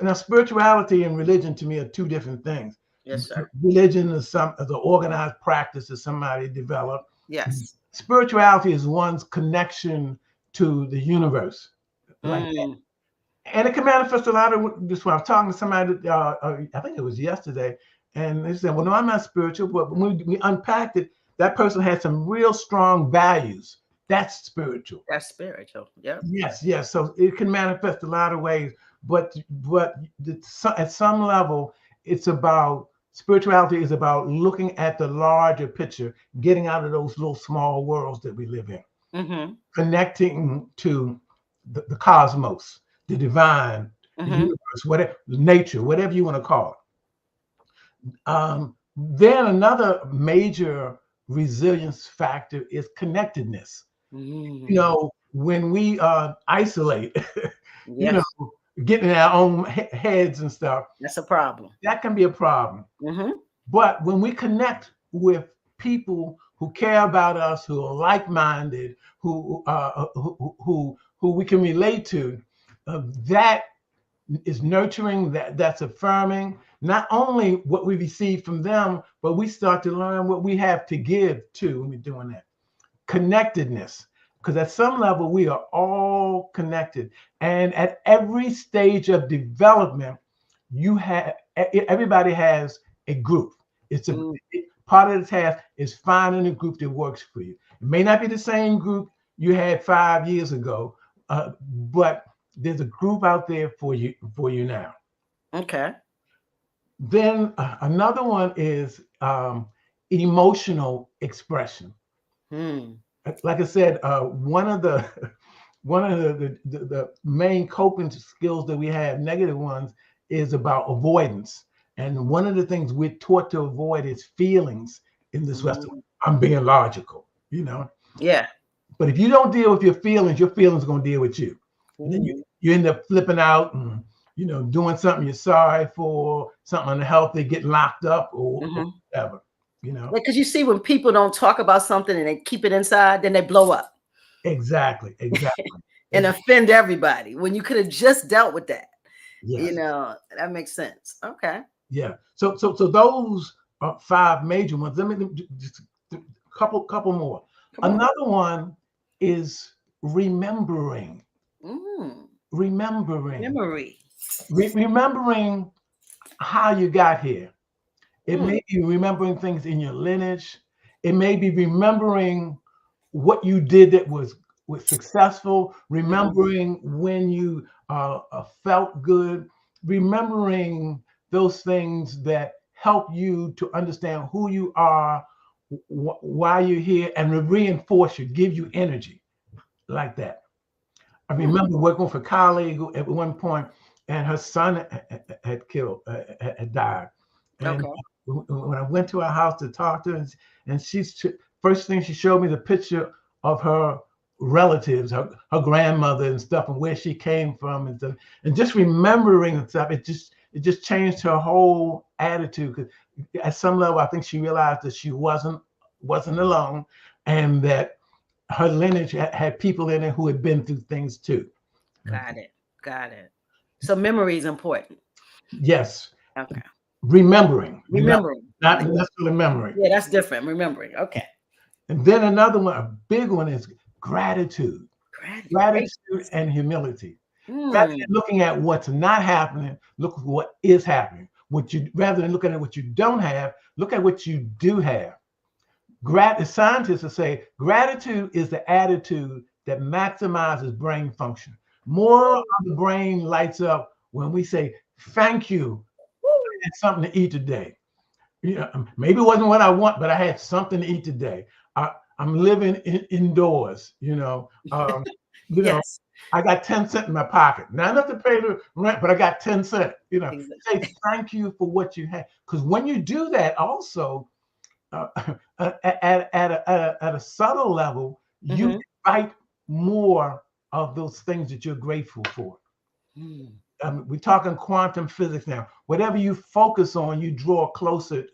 Now, spirituality and religion to me are two different things. Yes, sir. Religion is the organized practice that somebody developed. Yes. Spirituality is one's connection to the universe. Like that. And it can manifest a lot of this. When I was talking to somebody, I think it was yesterday, and they said, well, no, I'm not spiritual. But when we unpacked it, that person had some real strong values. That's spiritual. That's spiritual. Yeah. Yes. So it can manifest a lot of ways. But at some level, it's about spirituality is about looking at the larger picture, getting out of those little small worlds that we live in, connecting to the cosmos, the divine, the universe, whatever, nature, whatever you want to call it. Then another major resilience factor is connectedness. You know, when we isolate, you know, getting in our own heads and stuff, that's a problem. That can be a problem. But when we connect with people who care about us, who are like-minded, who we can relate to, that is nurturing, that's affirming, not only what we receive from them, but we start to learn what we have to give too when we're doing that. Connectedness, because at some level we are all connected. And at every stage of development, everybody has a group. It's part of the task is finding a group that works for you. It may not be the same group you had 5 years ago, but there's a group out there for you now. Okay. Then another one is emotional expression. Like I said, one of the main coping skills that we have, negative ones, is about avoidance. And one of the things we're taught to avoid is feelings, in this restaurant. Mm. I'm being logical, you know. Yeah. But if you don't deal with your feelings are going to deal with you. And then Mm. you end up flipping out and, you know, doing something you're sorry for, something unhealthy, get locked up or Mm-hmm. whatever, you know. Because you see, when people don't talk about something and they keep it inside, then they blow up Exactly. and offend everybody when you could have just dealt with that. Yes. That makes sense. Okay. Yeah. So those are 5 major ones. Let me just a couple more. Come on. Another one is remembering. Mm. Remembering. Memory. Remembering how you got here. It Mm. may be remembering things in your lineage. It may be remembering what you did that was successful, remembering when you felt good, remembering those things that help you to understand who you are, why you're here, and reinforce you, give you energy like that. I Mm. remember working for a colleague who, at one point, and her son had died. And Okay. when I went to her house to talk to her, and first thing she showed me the picture of her relatives, her grandmother and stuff, and where she came from and stuff, and just remembering and stuff, it just changed her whole attitude. 'Cause at some level, I think she realized that she wasn't alone, and that her lineage had people in it who had been through things too. Got it. Got it. So memory is important. Yes, Okay. remembering, Remembering. not necessarily memory. Yeah, that's different. Remembering. Okay. And then another one, a big one, is gratitude. Great. Gratitude and humility. Rather Mm. than looking at what's not happening, look at what is happening. Rather than looking at what you don't have, look at what you do have. Scientists will say gratitude is the attitude that maximizes brain function. More of the brain lights up when we say, thank you, I had something to eat today. Yeah, maybe it wasn't what I want, but I had something to eat today. I'm living indoors, you know. Yes. I got 10 cents in my pocket. Not enough to pay the rent, but I got 10 cents, you know. Exactly. Say thank you for what you had. Because when you do that also, uh, at a subtle level, you Mm-hmm. invite more of those things that you're grateful for. Mm. We're talking quantum physics now. Whatever you focus on, you draw closer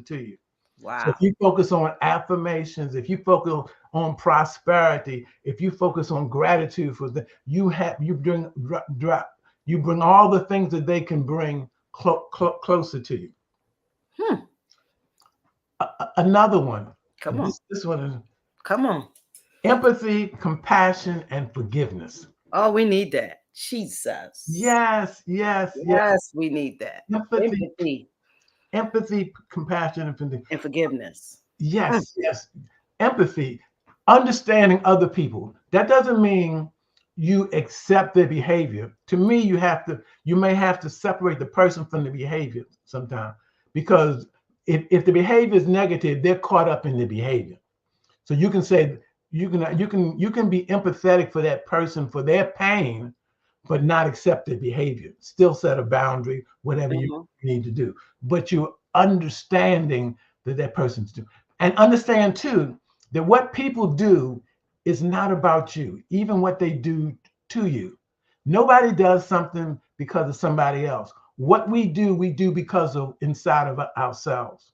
to you. So if Wow. you focus on affirmations, if you focus on prosperity, if you focus on gratitude for you bring all the things that they can bring closer to you. Hmm. Another one. Come on. This one is Come on. empathy, compassion, and forgiveness. Oh, we need that. Jesus. Yes. Yes, we need that. Empathy, Empathy compassion, and forgiveness. and forgiveness. Mm. Yes. Empathy, understanding other people. That doesn't mean you accept their behavior. To me, you may have to separate the person from the behavior sometimes, because if the behavior is negative, they're caught up in the behavior. So you can say you can be empathetic for that person for their pain, but not accept their behavior. Still set a boundary, whatever you Mm-hmm. need to do. But you're understanding that person's doing. And understand too that what people do is not about you, even what they do to you. Nobody does something because of somebody else. What we do because of inside of ourselves.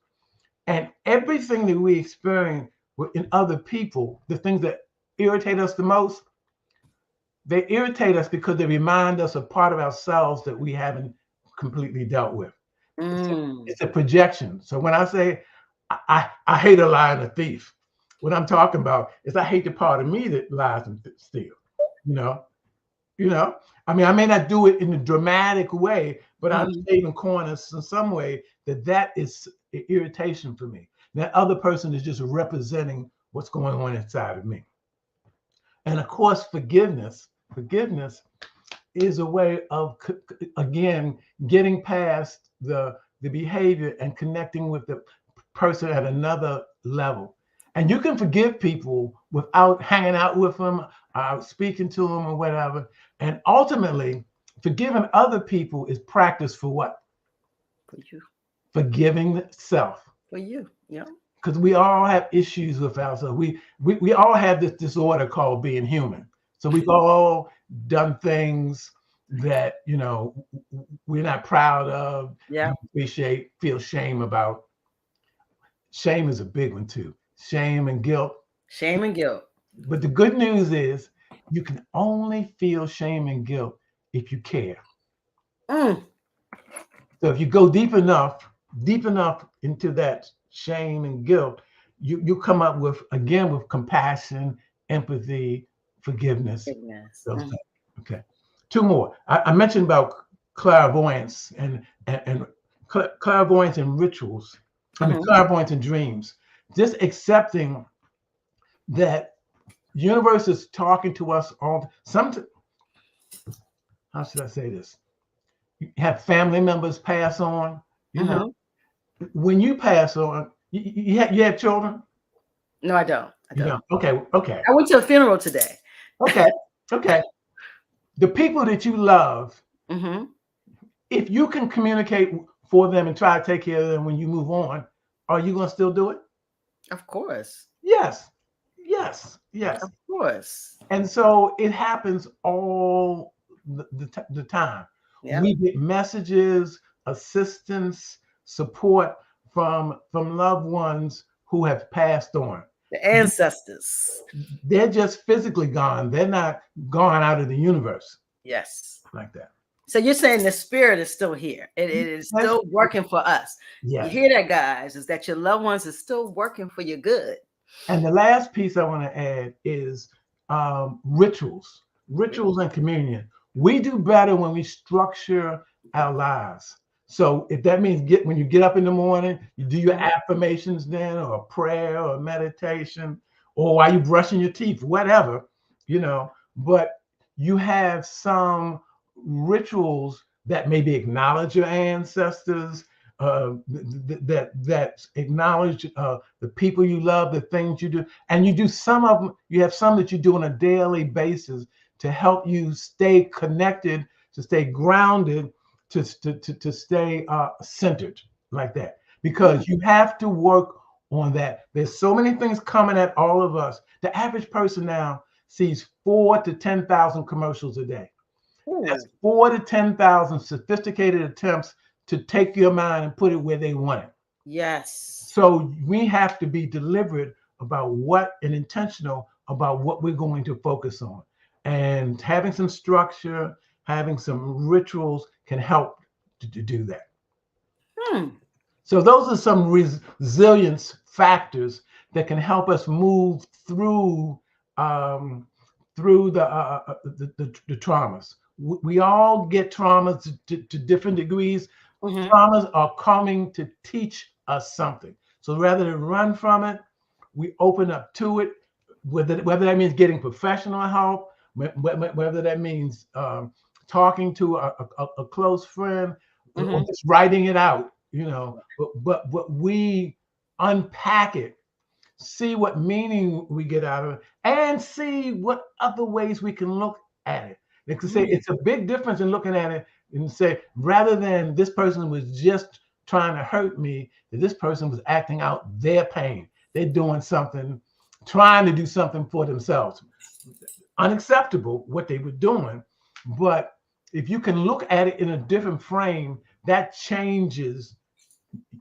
And everything that we experience in other people, the things that irritate us the most, they irritate us because they remind us of part of ourselves that we haven't completely dealt with. Mm. It's a projection. So when I say I hate a liar and a thief, what I'm talking about is I hate the part of me that lies and steals. You know, you know. I mean, I may not do it in a dramatic way, but I'm Mm-hmm. shaving corners in some way that is irritation for me. That other person is just representing what's going on inside of me. And of course, forgiveness is a way of, again, getting past the behavior and connecting with the person at another level. And you can forgive people without hanging out with them, speaking to them or whatever. And ultimately, forgiving other people is practice for what? For you. Forgiving self. For you. Yeah. because we all have issues with ourselves. We all have this disorder called being human. So we've all done things that, you know, we're not proud of, Yeah. appreciate, feel shame about. Shame is a big one too. Shame and guilt. Shame and guilt. But the good news is you can only feel shame and guilt if you care. Mm. So if you go deep enough into that shame and guilt, you come up with, again, with compassion, empathy, forgiveness, Goodness. those things. Okay. Two more. I mentioned about clairvoyance and clairvoyance and rituals. I mean, clairvoyance and dreams. Just accepting that universe is talking to us all. How should I say this? You have family members pass on. You know, when you pass on, you have children. No, I don't. I You don't. know. Okay. I went to a funeral today. Okay. The people that you love, Mm-hmm. if you can communicate for them and try to take care of them when you move on, are you going to still do it? Of course. Yes. Of course. And so it happens all the time. Yeah. We get messages, assistance, support from loved ones who have passed on. The ancestors. They're just physically gone. They're not gone out of the universe Yes. like that. So you're saying the spirit is still here. It is still working for us. Yes. You hear that, guys, is that your loved ones is still working for your good. And the last piece I want to add is rituals and communion. We do better when we structure our lives. So if that means when you get up in the morning, you do your affirmations then, or a prayer or meditation, or while you're brushing your teeth, whatever, you know, but you have some rituals that maybe acknowledge your ancestors, that acknowledge the people you love, the things you do, and you do some of them. You have some that you do on a daily basis to help you stay connected, to stay grounded, to stay centered like that. Because you have to work on that. There's so many things coming at all of us. The average person now sees 4,000 to 10,000 commercials a day. That's 4,000 to 10,000 sophisticated attempts to take your mind and put it where they want it. Yes. So we have to be deliberate about and intentional about what we're going to focus on. And having some structure, having some rituals can help to do that. So those are some resilience factors that can help us move through the traumas. We all get traumas to different degrees. Traumas are coming to teach us something. So rather than run from it, we open up to it, whether that means getting professional help, whether that means talking to a close friend, or just writing it out, you know. But we unpack it, see what meaning we get out of it, and see what other ways we can look at it. They can say it's a big difference in looking at it and say, rather than this person was just trying to hurt me, that this person was acting out their pain. They're doing something, trying to do something for themselves. Unacceptable what they were doing, but if you can look at it in a different frame, that changes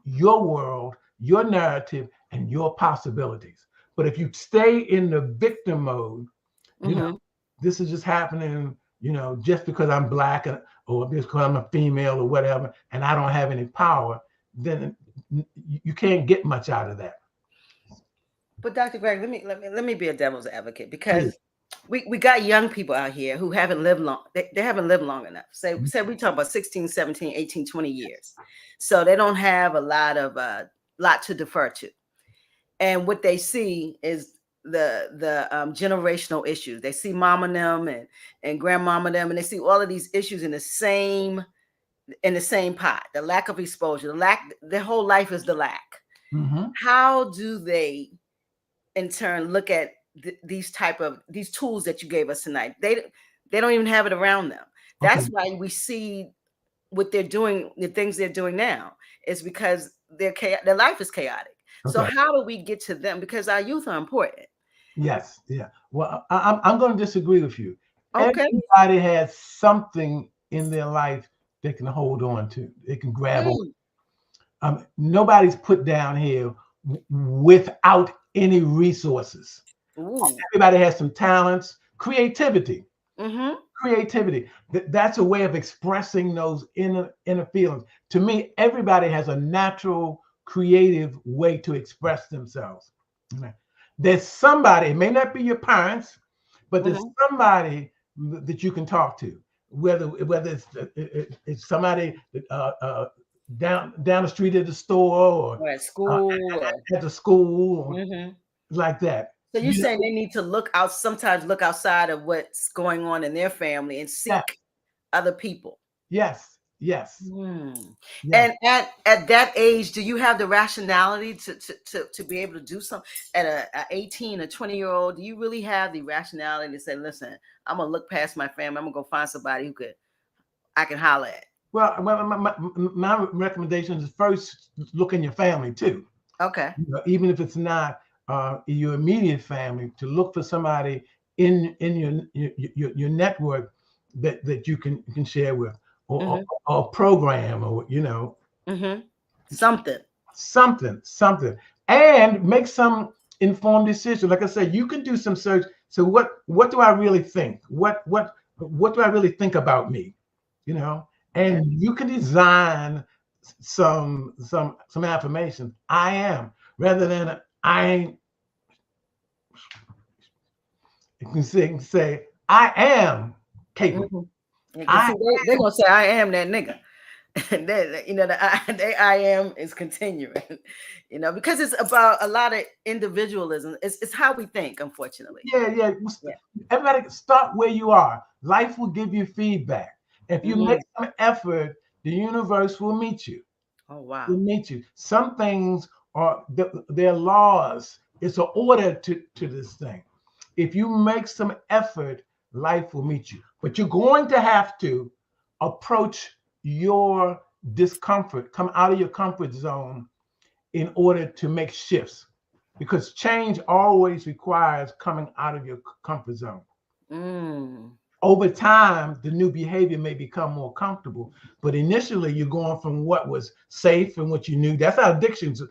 your world, your narrative, and your possibilities. But if you stay in the victim mode, you know, this is just happening, you know, just because I'm Black or because I'm a female or whatever, and I don't have any power, then you can't get much out of that. But Dr. Greg, let me be a devil's advocate, because we got young people out here who haven't lived long. They haven't lived long enough. Say we talk about 16, 17, 18, 20 years. So they don't have a lot to defer to. And what they see is the generational issues. They see mama them and grandmama them, and they see all of these issues in the same pot. The lack of exposure, their whole life is the lack. How do they in turn look at these tools that you gave us tonight? They don't even have it around them. That's why we see what they're doing, the things they're doing now, is because their life is chaotic. So Okay. how do we get to them? Because our youth are important. Yes. Yeah. Well, I'm going to disagree with you. Okay. Everybody has something in their life they can hold on to. They can grab on. Mm. Nobody's put down here without any resources. Ooh. Everybody has some talents, creativity. Mm-hmm. Creativity. That's a way of expressing those inner feelings. To me, everybody has a natural, creative way to express themselves. There's somebody, it may not be your parents, but there's somebody that you can talk to. Whether it's somebody down the street at the store Or at or school. at the school, or Mm-hmm. like that. So you're You saying know, they need to sometimes look outside of what's going on in their family and yeah, seek other people. yes, yes, Hmm. yes. And at that age, do you have the rationality to be able to do something at a 18 or 20-year-old? Do you really have the rationality to say, listen, I'm gonna look past my family, I'm gonna go find somebody I can holler at? Well, my recommendation is first look in your family too. Okay. Even if it's not your immediate family, to look for somebody in your network that you can share with, or program, or Mm-hmm. Something. something, and make some informed decision. Like I said, you can do some search. So what do I really think? What do I really think about me? Yeah. And you can design some affirmation. I am, rather than I ain't. You can say I am capable. Mm-hmm. Yeah, because I see, they're gonna say I am that nigga. And then I am is continuing, because it's about a lot of individualism. It's how we think, unfortunately. yeah. Yeah. Everybody start where you are. Life will give you feedback. If you make Mm. some effort, the universe will meet you. Oh wow. Will meet you. Some things are their laws. It's an order to this thing. If you make some effort, life will meet you. But you're going to have to approach your discomfort, come out of your comfort zone in order to make shifts. Because change always requires coming out of your comfort zone. Mm. Over time, the new behavior may become more comfortable, but initially you're going from what was safe and what you knew. That's how addictions,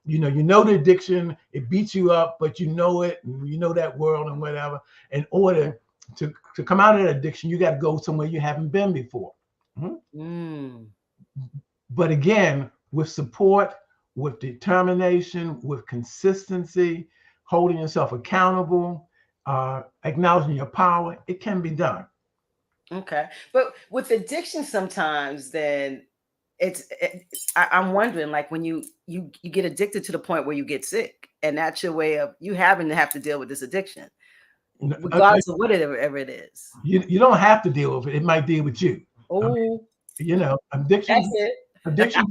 you know the addiction, it beats you up, but you know it, and you know that world and whatever. In order to come out of that addiction, you got to go somewhere you haven't been before. Mm. But again, with support, with determination, with consistency, holding yourself accountable, acknowledging your power, it can be done. Okay, but with addiction, sometimes then I'm wondering, like when you get addicted to the point where you get sick, and that's your way of you having to have to deal with this addiction, regardless of whatever it is. You don't have to deal with it. It might deal with you. Oh, Addictions, that's it. addictions,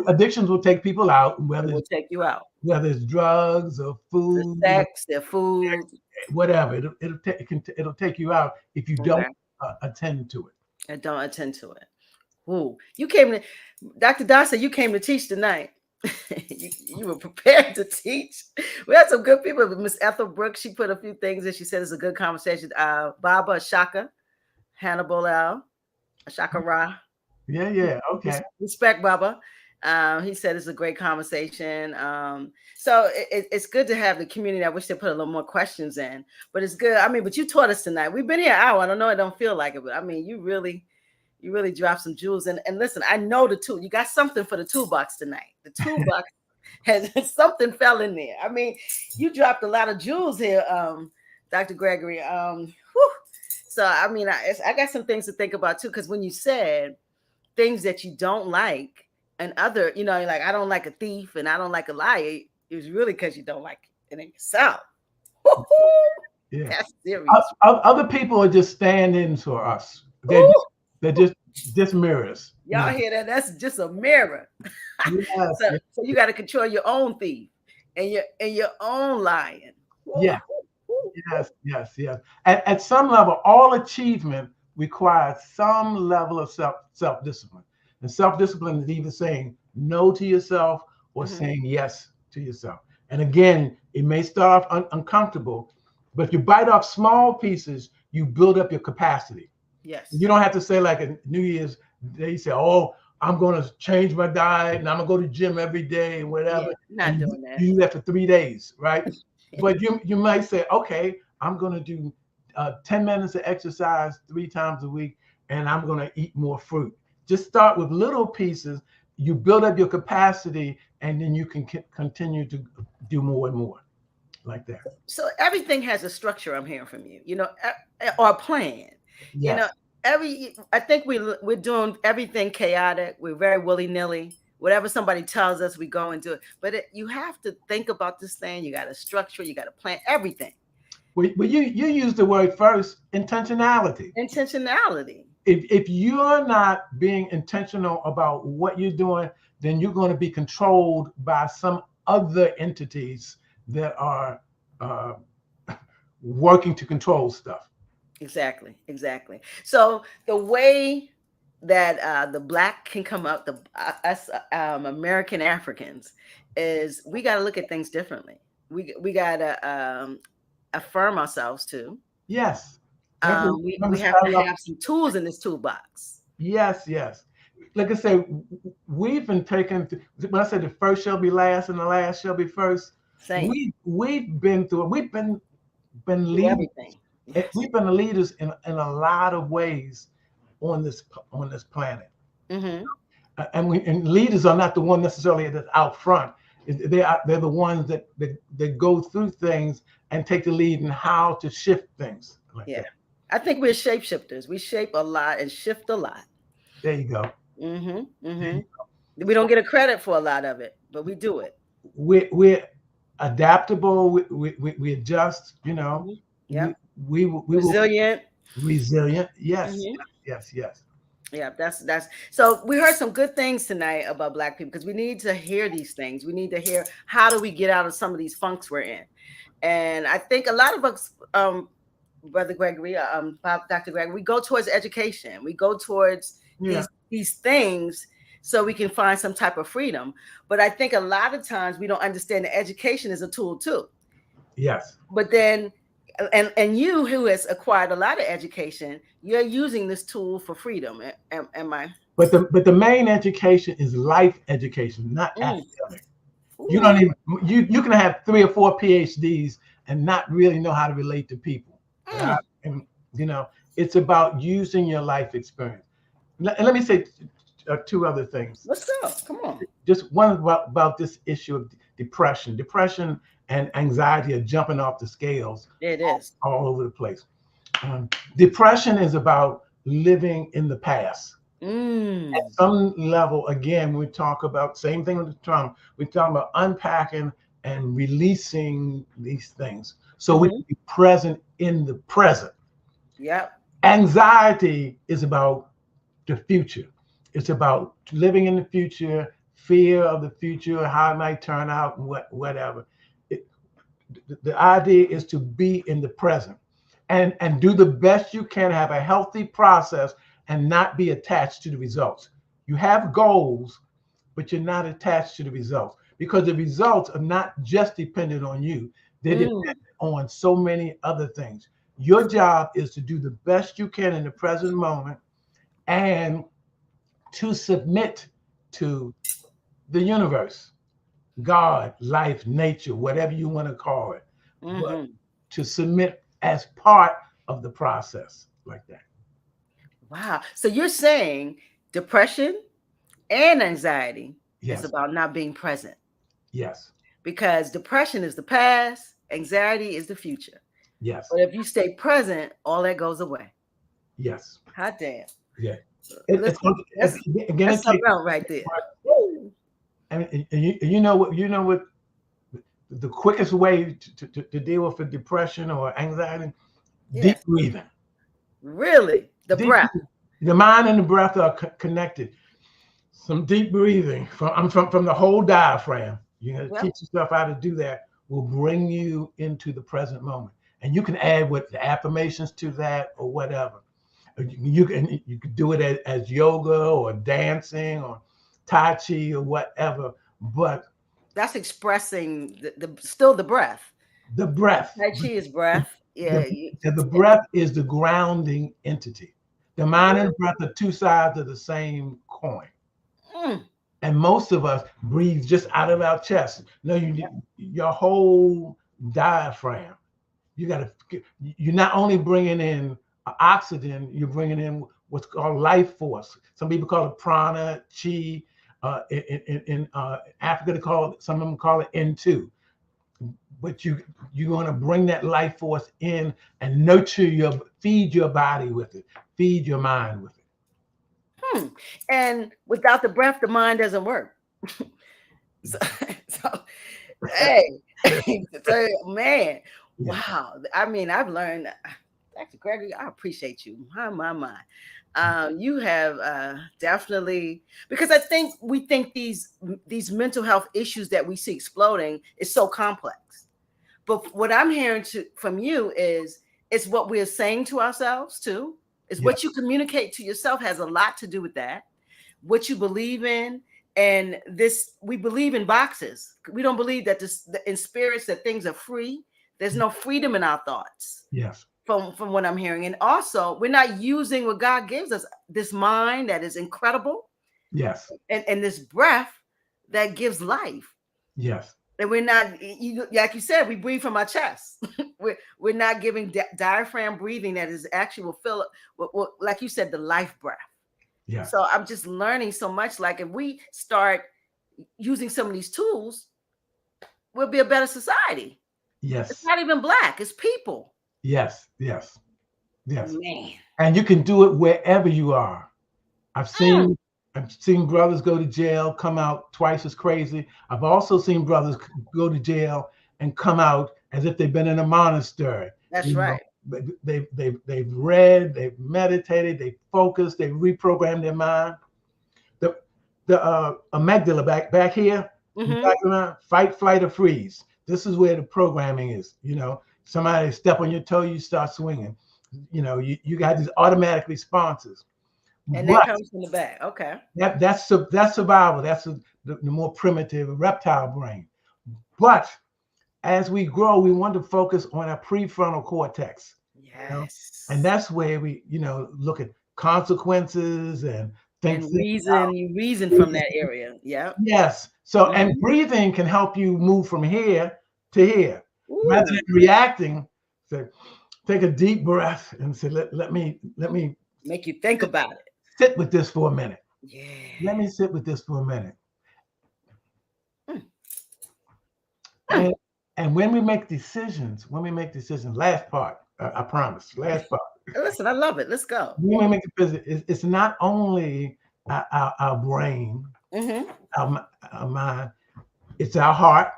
addictions will take people out, It will take you out. whether it's drugs or The food, sex, the food. whatever. It'll take you out if you don't Okay. attend to it. I don't attend to it. Ooh, you came to Dr. Don said you came to teach tonight. you were prepared to teach. We had some good people. Miss Ethel Brooks, she put a few things and she said it's a good conversation. Baba Ashaka, Hannibal L, Ashaka Ra. Yeah. Okay. Respect, Baba. He said it's a great conversation. So it's good to have the community. I wish they put a little more questions in, but it's good. I mean, but you taught us tonight. We've been here an hour. I don't know. I don't feel like it, but I mean, you really dropped some jewels. And listen, I know you got something for the toolbox tonight. The toolbox has something fell in there. I mean, you dropped a lot of jewels here, Dr. Gregory. So I mean, I got some things to think about too, because when you said things that you don't like and other, like I don't like a thief and I don't like a liar, it was really because you don't like it in yourself. Yeah. That's serious. Other people are just standing for us. They're just mirrors. Y'all hear that? That's just a mirror. Yes, So you got to control your own thief and your own lying. yes, yes. At some level, all achievement requires some level of self discipline. And self discipline is either saying no to yourself or saying yes to yourself. And again, it may start off uncomfortable, but if you bite off small pieces, you build up your capacity. Yes. You don't have to say like a New Year's Day, say, oh, I'm going to change my diet and I'm going to go to the gym every day and whatever. Yeah, not doing that. You do that for 3 days, right? But you might say, okay, I'm going to do 10 minutes of exercise 3 times a week, and I'm going to eat more fruit. Just start with little pieces. You build up your capacity, and then you can continue to do more and more like that. So everything has a structure, I'm hearing from you, or a plan. Yes. I think we're doing everything chaotic. We're very willy-nilly. Whatever somebody tells us, we go and do it. But you have to think about this thing. You got to structure. You got to plan everything. Well, you used the word first, intentionality. Intentionality. If you're not being intentional about what you're doing, then you're going to be controlled by some other entities that are working to control stuff. Exactly. So the way that the Black can come up, us American Africans, is we got to look at things differently. We got to affirm ourselves too. Yes. We have to have some tools in this toolbox. Yes. Like I say, we've been taken. When I said the first shall be last and the last shall be first, we've been through it. We've been leaders. Everything. Yes. We've been leaders in a lot of ways on this planet. Mm-hmm. And leaders are not the one necessarily that's out front. They're the ones that go through things and take the lead in how to shift things. Like that. I think we're shapeshifters. We shape a lot and shift a lot. There you go. We don't get a credit for a lot of it, but we do it. We're adaptable. We adjust. Yeah. We resilient. Resilient. Yes. Yes. Yeah, that's so we heard some good things tonight about Black people, because we need to hear these things. We need to hear, how do we get out of some of these funks we're in? And I think a lot of us, Brother Gregory, Dr. Gregory, we go towards education. We go towards these things so we can find some type of freedom. But I think a lot of times we don't understand that education is a tool too. Yes. But then, and you, who has acquired a lot of education, you're using this tool for freedom. Am I? But the main education is life education, not academic. Ooh. You don't even you can have 3 or 4 PhDs and not really know how to relate to people. And it's about using your life experience. And let me say 2 other things. Let's go. Come on. Just one about this issue of depression. Depression and anxiety are jumping off the scales. It is all over the place. Depression is about living in the past. At some level, again, we talk about, same thing with the trauma, we talk about unpacking and releasing these things so we can be present in the present. Yep. Anxiety is about the future. It's about living in the future, fear of the future, how it might turn out, whatever. The idea is to be in the present and do the best you can, have a healthy process, and not be attached to the results. You have goals, but you're not attached to the results, because the results are not just dependent on you. They're dependent on so many other things. Your job is to do the best you can in the present moment and to submit to the universe, God, life, nature, whatever you want to call it, but to submit as part of the process like that. Wow. So you're saying depression and anxiety is about not being present. Yes. Because depression is the past, anxiety is the future. Yes. But if you stay present, all that goes away. Yes. Hot damn. Yeah. That's something else right there. And you know what the quickest way to deal with the depression or anxiety? Deep breathing. Really? The breath. The mind and the breath are connected. Some deep breathing from the whole diaphragm. Teach yourself how to do that. Will bring you into the present moment, and you can add with the affirmations to that or whatever. You can do it as yoga or dancing or tai chi or whatever. But That's expressing still the breath. The breath. Tai Chi is breath. Yeah. The breath is the grounding entity. The mind and breath are two sides of the same coin. Mm. And most of us breathe just out of our chest. No, you need your whole diaphragm. You're not only bringing in oxygen, you're bringing in what's called life force. Some people call it prana, chi. In Africa, some of them call it N2. But you're going to bring that life force in and feed your body with it, feed your mind with it. And without the breath, the mind doesn't work. so, hey, so, man, wow. I mean, I've learned, Dr. Gregory, I appreciate you. My. You have definitely, because I think we think these mental health issues that we see exploding is so complex. But what I'm hearing from you is it's what we're saying to ourselves too. It's what you communicate to yourself has a lot to do with that. What you believe in, and we believe in boxes. We don't believe that in spirits that things are free. There's no freedom in our thoughts. Yes. From what I'm hearing. And also, we're not using what God gives us, this mind that is incredible. Yes. And this breath that gives life. Yes. And we're not, like you said, we breathe from our chest. we're not giving diaphragm breathing that is actually will fill it, like you said, the life breath. Yeah. So I'm just learning so much. Like if we start using some of these tools, we'll be a better society. Yes. It's not even Black, it's people. Yes. Man. And you can do it wherever you are. I've seen brothers go to jail, come out twice as crazy. I've also seen brothers go to jail and come out as if they've been in a monastery. That's right. They've read, they've meditated, they focused, they reprogrammed their mind. The amygdala back here, fight, flight, or freeze. This is where the programming is. Somebody step on your toe, you start swinging. You got these automatic responses. And that comes from the back. Okay. That's survival. That's the more primitive reptile brain. But as we grow, we want to focus on our prefrontal cortex. Yes. And that's where we, look at consequences and think. And reason. You reason from that area. Yeah. Yes. So, and breathing can help you move from here to here. Ooh. Rather than reacting, take a deep breath and say, let me make you think about it. Sit with this for a minute. Yeah. Let me sit with this for a minute. And when we make decisions, last part, I promise, last part. Listen, I love it. Let's go. When we make decisions, it's not only our brain, our mind, it's our heart.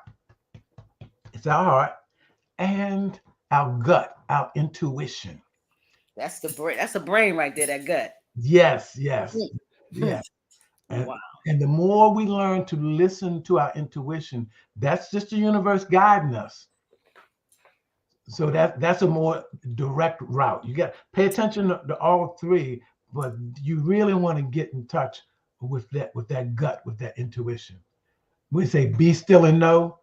It's our heart and our gut, our intuition. That's the brain. That's the brain right there, that gut. Yes. And, wow. And the more we learn to listen to our intuition, that's just the universe guiding us. So that's a more direct route. You got to pay attention to all three, but you really want to get in touch with that gut, with that intuition. We say be still and know.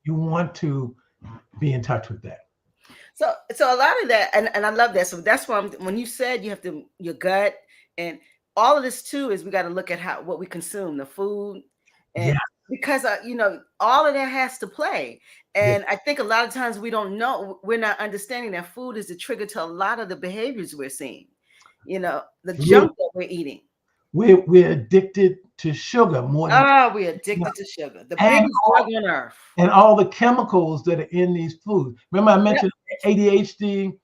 You want to be in touch with that. So a lot of that, and I love that. So that's why when you said you have to your gut, and all of this too is we got to look at what we consume, the food, and because all of that has to play. And I think a lot of times we're not understanding that food is the trigger to a lot of the behaviors we're seeing. The junk that we're eating. We're addicted to sugar more than we're addicted to sugar. The biggest drug on earth. And all the chemicals that are in these foods. Remember I mentioned ADHD?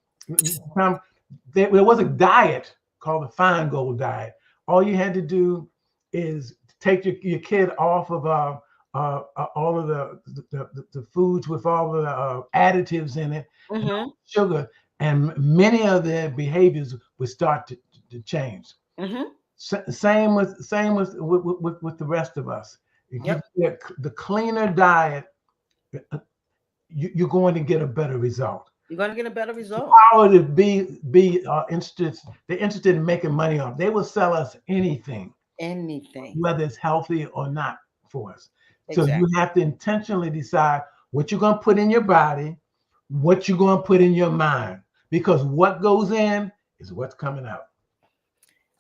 There was a diet called the Feingold diet. All you had to do is take your kid off of all of the foods with all the additives in it, and sugar, and many of their behaviors would start to change. Same with the rest of us. If you get the cleaner diet, you're going to get a better result. You're going to get a better result. Power to be interested. They're interested in making money off. They will sell us anything, anything, whether it's healthy or not for us. So you Exactly. have to intentionally decide what you're going to put in your body, what you're going to put in your mind, because what goes in is what's coming out.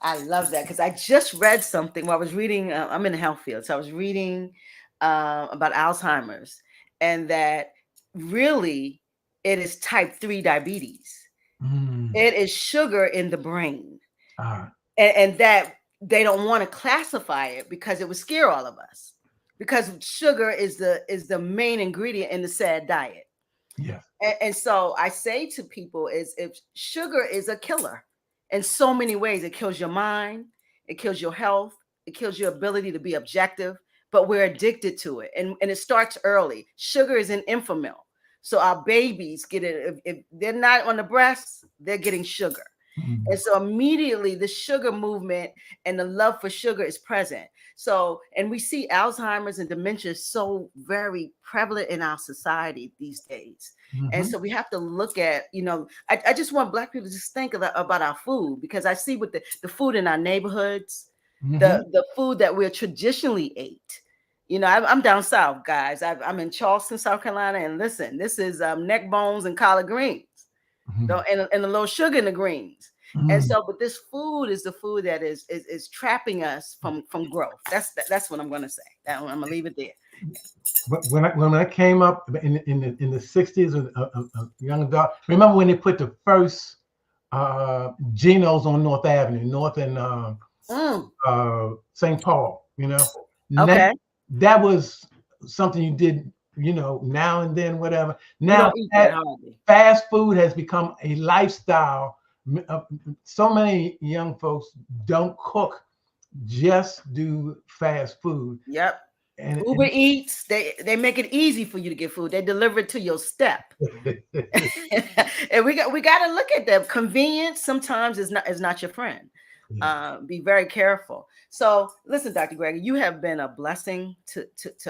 I love that because I just read something while I was reading. I'm in the health field, so I was reading about Alzheimer's, and that really it is type 3 diabetes. Mm. It is sugar in the brain, Ah, and that they don't want to classify it because it would scare all of us. Because sugar is the main ingredient in the SAD diet, yes. and so I say to people is if sugar is a killer in so many ways. It kills your mind, it kills your health, it kills your ability to be objective, but we're addicted to it. And it starts early. Sugar is an infamil. So our babies get it. If they're not on the breast, they're getting sugar. Mm. And so immediately the sugar movement and the love for sugar is present. So, and we see Alzheimer's and dementia so very prevalent in our society these days. And Mm-hmm. so we have to look at, I just want Black people to just think about our food, because I see with the food in our neighborhoods, Mm-hmm. the food that we're traditionally ate. I'm down south, guys. I'm in Charleston, South Carolina, and listen, this is neck bones and collard greens, Mm-hmm. and a little sugar in the greens. And Mm. so, but this food is the food that is trapping us from growth. That's what I'm going to say. I'm going to leave it there. But when I came up in the 60s, a young adult, remember when they put the first Geno's on North Avenue, North and St. Paul, Okay. that was something you did, now and then, whatever. We Now don't eat that hardly. fast food has become a lifestyle. So many young folks don't cook, just do fast food. Yep. And, Uber Eats, they make it easy for you to get food. They deliver it to your step. And we got to look at that. Convenience sometimes is not your friend. Be very careful. So listen, Dr. Gregory, you have been a blessing to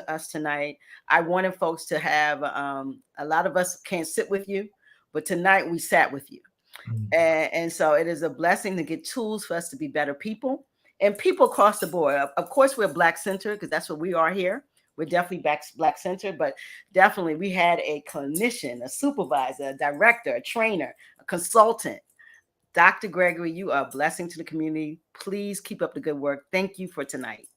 us tonight. I wanted folks to have a lot of us can't sit with you, but tonight we sat with you. And so it is a blessing to get tools for us to be better people, and people across the board. Of course, we're Black centered because that's what we are here. We're definitely Black centered, but definitely we had a clinician, a supervisor, a director, a trainer, a consultant. Dr. Gregory, you are a blessing to the community. Please keep up the good work. Thank you for tonight.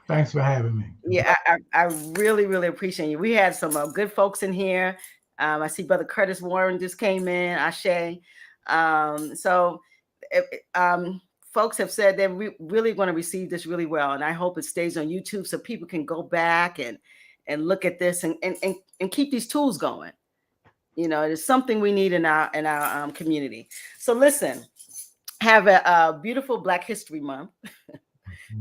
Thanks for having me. Yeah, I really, really appreciate you. We had some good folks in here. I see Brother Curtis Warren just came in. Ashe. So folks have said they're really going to receive this really well, and I hope it stays on YouTube so people can go back and look at this and keep these tools going. It is something we need in our community. So listen, have a beautiful Black History Month.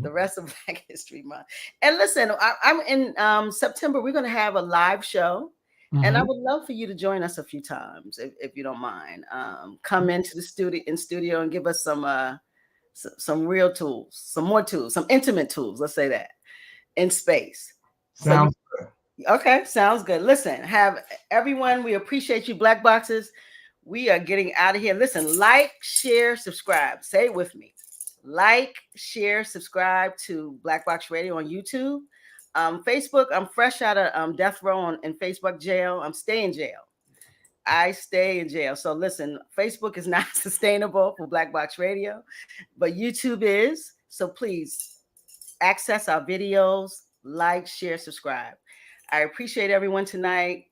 The rest of Black History Month. And listen, I'm in September. We're going to have a live show. And I would love for you to join us a few times, if you don't mind. Come into the studio and give us some real tools, some more tools, some intimate tools. Let's say that in space. Sounds good. Okay, sounds good. Listen, have everyone. We appreciate you, Black Boxes. We are getting out of here. Listen, like, share, subscribe. Say it with me. Like, share, subscribe to Black Box Radio on YouTube. Facebook, I'm fresh out of death row in Facebook jail. I'm staying in jail. I stay in jail. So listen, Facebook is not sustainable for Black Box Radio, but YouTube is. So please access our videos, like, share, subscribe. I appreciate everyone tonight.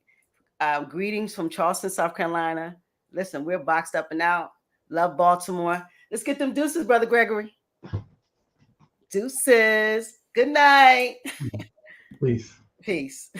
Greetings from Charleston, South Carolina. Listen, we're boxed up and out. Love Baltimore. Let's get them deuces, Brother Gregory. Deuces. Good night. Peace. Peace.